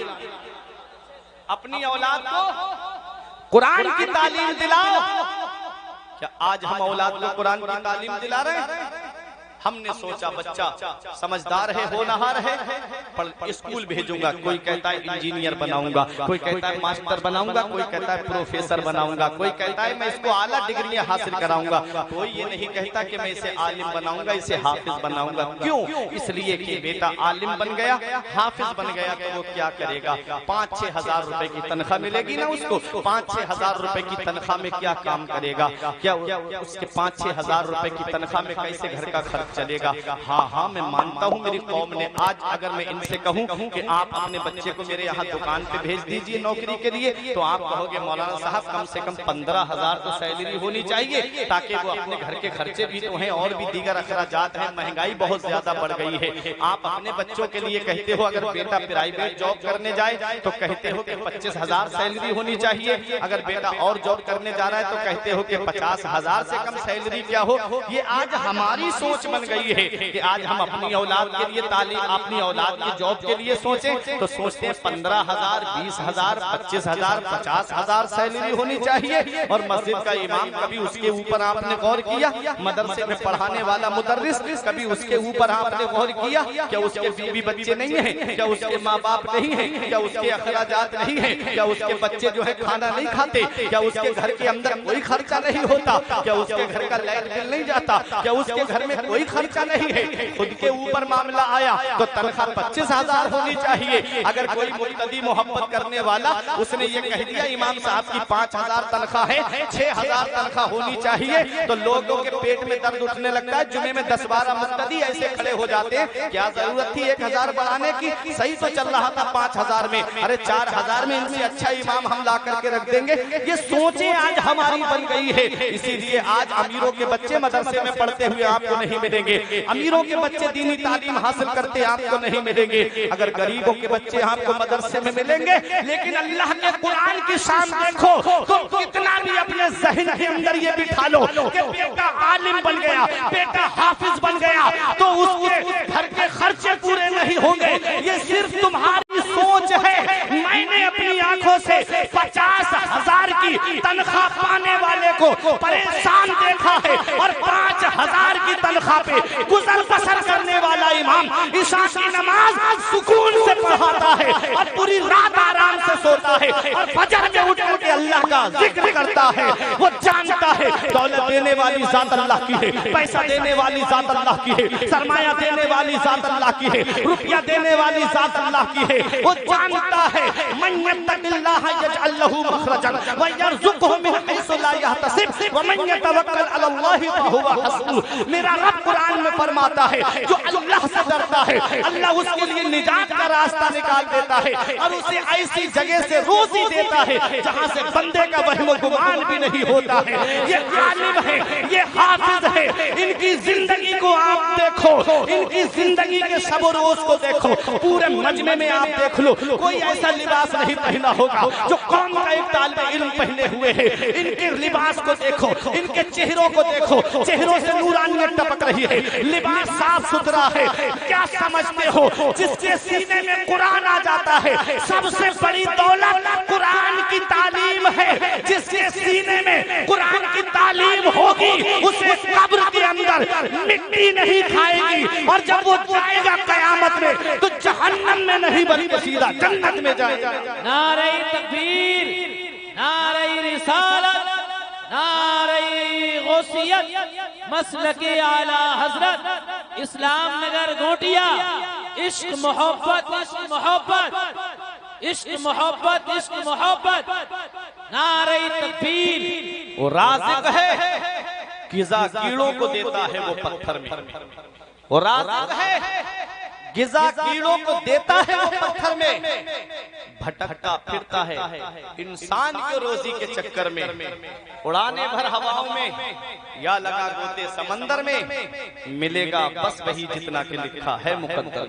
Speaker 1: اپنی اولاد کو قرآن کی تعلیم دلاؤ۔ کیا آج ہم اولاد کو قرآن کی تعلیم دلا رہے ہیں؟ ہم نے سوچا بچہ سمجھدار ہے، ہونہار ہے، اسکول بھیجوں گا، کوئی کہتا ہے انجینئر بناؤں گا، کوئی کہتا ہے ماسٹر بناؤں گا، کوئی کہتا ہے پروفیسر بناؤں گا، کوئی کہتا ہے میں اس کو اعلیٰ ڈگریاں حاصل کراؤں گا، کوئی یہ نہیں کہتا کہ میں اسے عالم بناؤں گا، اسے حافظ بناؤں گا۔ کیوں؟ اس لیے کہ بیٹا عالم بن گیا، حافظ بن گیا تو وہ کیا کرے گا؟ 5-6 ہزار روپے کی تنخواہ ملے گی نا اس کو، 5-6 ہزار روپے کی تنخواہ میں کیا کام کرے گا؟ کیا اس کے 5-6 ہزار روپے کی تنخواہ میں کیسے گھر کا خرچ چلے گا؟ ہاں میں مانتا ہوں میری قوم نے آج اگر میں ان سے کہوں کہ آپ اپنے بچے کو میرے یہاں دکان پہ بھیج دیجئے نوکری کے لیے، تو آپ کہو گے مولانا صاحب کم سے کم 15,000 تو سیلری ہونی چاہیے تاکہ وہ اپنے گھر کے خرچے بھی تو ہیں اور بھی دیگر اخراجات ہیں، مہنگائی بہت زیادہ بڑھ گئی ہے۔ آپ اپنے بچوں کے لیے کہتے ہو اگر بیٹا پرائیویٹ جاب کرنے جائے تو کہتے ہو کہ 25,000 سیلری ہونی چاہیے، اگر بیٹا اور جاب کرنے جا رہا ہے تو کہتے ہو کہ 50,000 سے کم سیلری کیا ہو۔ یہ آج ہماری سوچ بن گئی ہے کہ آج ہم اپنی اولاد کے لیے تعلیم، اپنی اولاد کی جاب کے لیے سوچیں تو سوچتے ہیں 15,000 20,000 25,000 50,000 سیلری ہونی چاہیے۔ اور مسجد کا امام کبھی اس کے اوپر آپ نے غور کیا؟ مدرسے میں پڑھانے والا مدرس کبھی اس کے اوپر آپ نے غور کیا؟ کیا اس کے بیوی بچے نہیں ہیں؟ کیا اس کے ماں باپ نہیں ہیں؟ کیا اس کے اخراجات نہیں ہیں؟ کیا اس کے بچے جو ہے کھانا نہیں کھاتے؟ کیا اس کے گھر کے اندر کوئی خرچہ نہیں ہوتا؟ کیا اس کے گھر کا لائٹ بل نہیں جاتا؟ کیا اس کے گھر میں کوئی خرچہ نہیں ہے، خود کے اوپر معاملہ آیا تو تنخواہ 25,000 ہونی چاہیے۔ اگر کوئی مقتدی محبت کرنے والا اس نے یہ کہہ دیا امام صاحب کی 5,000 تنخواہ ہے، 6,000 تنخواہ ہونی چاہیے، تو لوگوں کے پیٹ میں درد اٹھنے لگتا ہے۔ جمعے میں 10-12 مقتدی ایسے کھڑے ہو جاتے ہیں، کیا ضرورت تھی 1,000 بڑھانے کی؟ صحیح تو چل رہا تھا 5,000 میں، ارے 4,000 میں ان سے اچھا امام ہم لا کر کے رکھ دیں گے۔ یہ سوچیں آج ہماری بن گئی ہے، اسی لیے آج امیروں کے بچے مدرسے میں پڑھتے ہوئے آپ کو نہیں ملیں گے، امیروں کے بچے دینی تعلیم حاصل کرتے آپ کو نہیں ملیں گے، اگر غریبوں کے بچے آپ کو مدرسے میں ملیں گے۔ لیکن اللہ کے قرآن کی شان دیکھو تو کتنا بھی اپنے ذہن کے اندر یہ بٹھا لو کہ بیٹا عالم بن گیا، بیٹا حافظ بن گیا تو اس کے گھر کے خرچے پورے نہیں ہوں گے، یہ صرف تمہاری سوچ ہے۔ میں نے اپنی آنکھوں سے 50,000 کی تنخواہ پانے والے کو پریشان دیکھا ہے، اور 5,000 کی تنخواہ پہ گزر بسر کرنے والا امام عشاء کی نماز سکون سے پڑھاتا ہے اور پوری رات آرام سے سوتا ہے، اور فجر میں اٹھ کر کے اللہ کا ذکر کرتا ہے۔ وہ جانتا ہے دولت دینے والی ذات اللہ کی ہے، پیسہ دینے والی ذات اللہ کی ہے، سرمایہ دینے والی ذات اللہ کی ہے، روپیہ دینے والی ذات اللہ کی ہے۔ وہ جانتا ہے من یتق اللہ یجعل لہ مخرجا ویرزقہ من حیث لا یحتسب ومن یتوکل علی اللہ فہو حسبہ۔ میرا رب قرآن میں فرماتا ہے جو اللہ سے ڈرتا ہے اللہ اس کے لیے نجات کا راستہ نکال دیتا ہے، اور اسے ایسی جگہ سے روزی دیتا ہے جہاں سے بندے کا وہم و گمان بھی نہیں ہوتا ہے۔ یہ عالم ہے، یہ حافظ ہے، ان کی زندگی کو آپ دیکھو، ان کی زندگی کے شب و روز کو دیکھو، پورے مجمع میں آپ دیکھ لو کوئی ایسا لباس نہیں پہنا ہوگا جو قوم کا ایک طالب علم پہنے ہوئے ہے۔ ان کے لباس کو دیکھو، ان کے چہروں کو دیکھو، چہروں سے نورانیت ٹپک رہی ہے، لباس صاف ستھرا ہے۔ کیا سمجھتے ہو جس کے سینے میں قرآن آ جاتا ہے سب سے بڑی دولت قرآن کی تعلیم ہے؟ جس کے سینے میں قرآن کی تعلیم ہوگی اسے قبر کے اندر مٹی نہیں کھائے گی، اور جب وہ جائے گا قیامت میں تو جہنم میں نہیں بلکہ سیدھا جنت میں جائے گا۔
Speaker 2: نعرہ تکبیر، نعرہ رسالت، نعرہ غوثیت، مسلک اعلی حضرت اسلام نگر گھوٹیا۔ عشق محبت، عشق محبت، عشق محبت، عشق محبت، نعرہ تکبیر۔
Speaker 1: وہ رازق ہے غذا کیڑوں کو دیتا ہے وہ پتھر میں، وہ رازق ہے غذا کیڑوں کو دیتا ہے وہ پتھر میں، بھٹکتا پھرتا ہے انسان کے روزی کے چکر میں، اڑانے بھر ہواؤں میں یا لگا گوتے سمندر میں، ملے گا بس وہی جتنا کہ لکھا ہے مقدر۔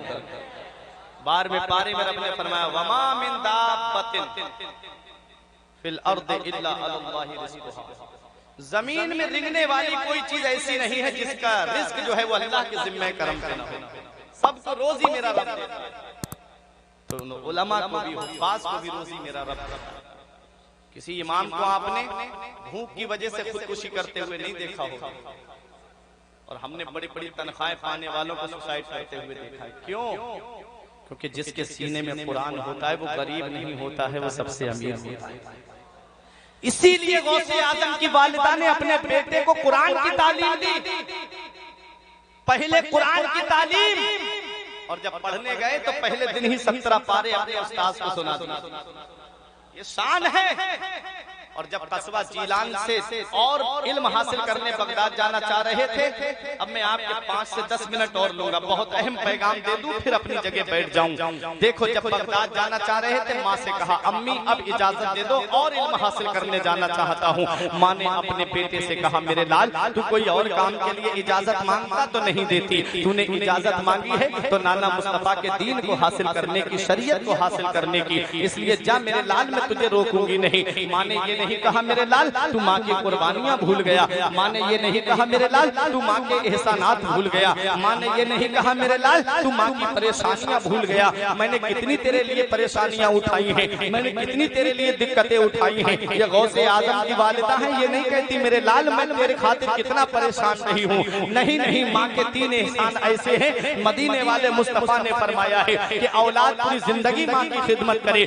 Speaker 1: بار میں پارے میں رب نے فرمایا وما من دابۃ فی الارض الا علی اللہ رزقها۔ زمین میں رنگنے والی کوئی چیز ایسی نہیں ہے جس کا رزق جو ہے وہ اللہ کے ذمہ کرم پہ نہ ہو، سب کو روزی میرا رب دیتا ہے، تو علماء کو بھی حفاظ کو بھی روزی میرا رب دیتا ہے۔ کسی امام کو آپ نے بھوک کی وجہ سے خودکشی کرتے ہوئے نہیں دیکھا ہوگا، اور ہم نے بڑی بڑی تنخواہیں پانے والوں کو سوسائڈ کرتے ہوئے دیکھا ہے۔ کیوں؟ کیونکہ جس کے سینے میں قرآن ہوتا ہے وہ غریب نہیں ہوتا ہے، وہ سب سے امیر ہوتا ہے۔ اسی لیے غوث اعظم کی والدہ نے اپنے بیٹے کو قرآن کی تعلیم دی، پہلے قرآن کی تعلیم، اور جب پڑھنے گئے تو پہلے دن ہی 17 پارے اپنے استاذ کو سنا دیا۔ یہ شان ہے۔ اور جب قصبہ جیلان سے اور علم حاصل کرنے بغداد جانا چاہ رہے تھے، اب میں آپ کے 5 سے 10 منٹ اور لوں گا، بہت اہم پیغام دے دوں پھر اپنی جگہ بیٹھ جاؤں۔ دیکھو جب بغداد جانا چاہ رہے تھے ماں سے کہا امی اب اجازت دے دو اور علم حاصل کرنے جانا چاہتا ہوں۔ ماں نے اپنے بیٹے سے کہا میرے لال تو کوئی اور کام کے لیے اجازت مانگتا تو نہیں دیتی، تو نے اجازت مانگی ہے تو نانا مصطفیٰ کے دین کو حاصل کرنے کی، شریعت کو حاصل کرنے کی، اس لیے جا میرے لال میں تجھے روکوں گی نہیں۔ ماں نے یہ نہیں کہا میرے لال تو ماں کی قربانیاں بھول گیا، ماں نے یہ نہیں کہا میرے لال تو ماں کے احسانات بھول گیا، ماں نے یہ نہیں کہا میرے لال تو ماں کی پریشانیاں بھول گیا۔ میں نے کتنی تیرے لیے پریشانیاں اٹھائی ہیں، میں نے کتنی تیرے لیے دقتیں اٹھائی ہیں۔ یہ غوث اعظم کی والدہ ہیں، یہ نہیں کہتی میرے لال میں تیرے خاطر کتنا پریشان نہیں ہوں۔ نہیں نہیں، ماں کے 3 احسان ایسے ہیں، مدینے والے مصطفیٰ نے فرمایا ہے کہ اولاد پوری زندگی ماں کی خدمت کرے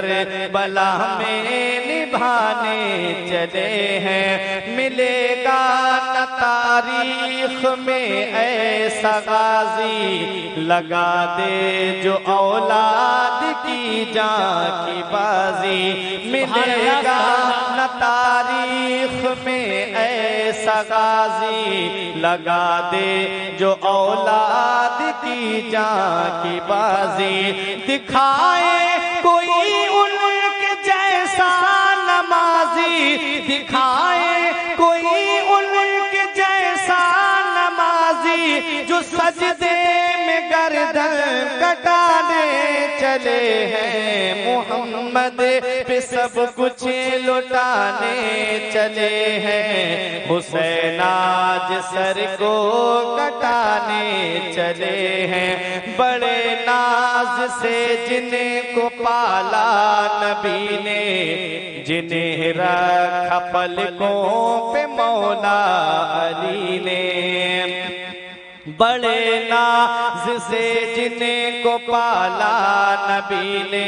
Speaker 1: کربلا میں نبھانے چلے ہیں، ملے گا نہ تاریخ میں ایسا غازی، لگا دے جو اولاد کی جان کی بازی، ملے گا نہ تاریخ میں ایسا غازی، لگا دے جو اولاد کی جان کی بازی، دکھائے کوئی ان کے جیسا نمازی، دکھائے کوئی ان کے جیسا نمازی، جو سجدے میں گردن کٹانے چلے ہیں، محمد پہ سب کچھ لٹانے چلے ہیں، حسین آج سر کو کٹانے چلے ہیں، بڑے ناز سے جن کو پالا نبی نے، جنہیں رکھا پلکوں پہ مولا علی نے، بڑے ناز سے جن کو پالا نبی نے،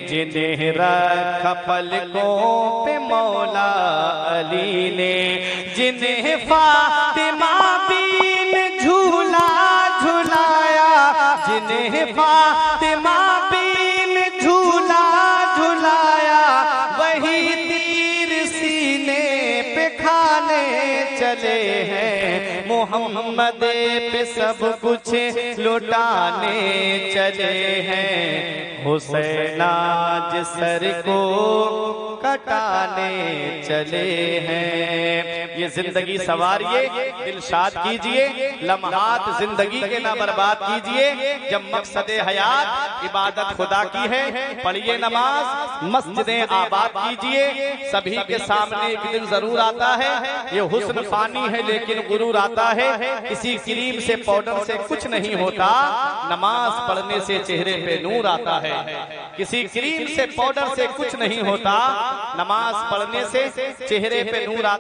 Speaker 1: جنہیں رکھا پلکوں پہ مولا علی نے، جنہیں فاطمہ بین جھولا جھلایا، جنہیں فاطمہ بین جھولا جھلایا، وہی تیر سینے پہ کھانے چلے ہیں، محمد پہ سب کچھ لٹانے چلے ہیں، حسین آج سر کو کٹانے چلے ہیں۔ یہ زندگی سواریے، دل شاد کیجئے، لمحات زندگی کے نہ برباد کیجئے، جب مقصد حیات عبادت خدا کی ہے، پڑھیے نماز، مسجدیں آباد کیجئے، سبھی کے سامنے ایک دن ضرور آتا ہے، یہ حسن فانی ہے لیکن غرور آتا ہے، کسی کریم سے پاؤڈر سے کچھ نہیں ہوتا، نماز پڑھنے سے چہرے پہ نور آتا ہے، کسی کریم سے پاؤڈر سے کچھ نہیں ہوتا، نماز پڑھنے سے چہرے پہ نور آتا ہے۔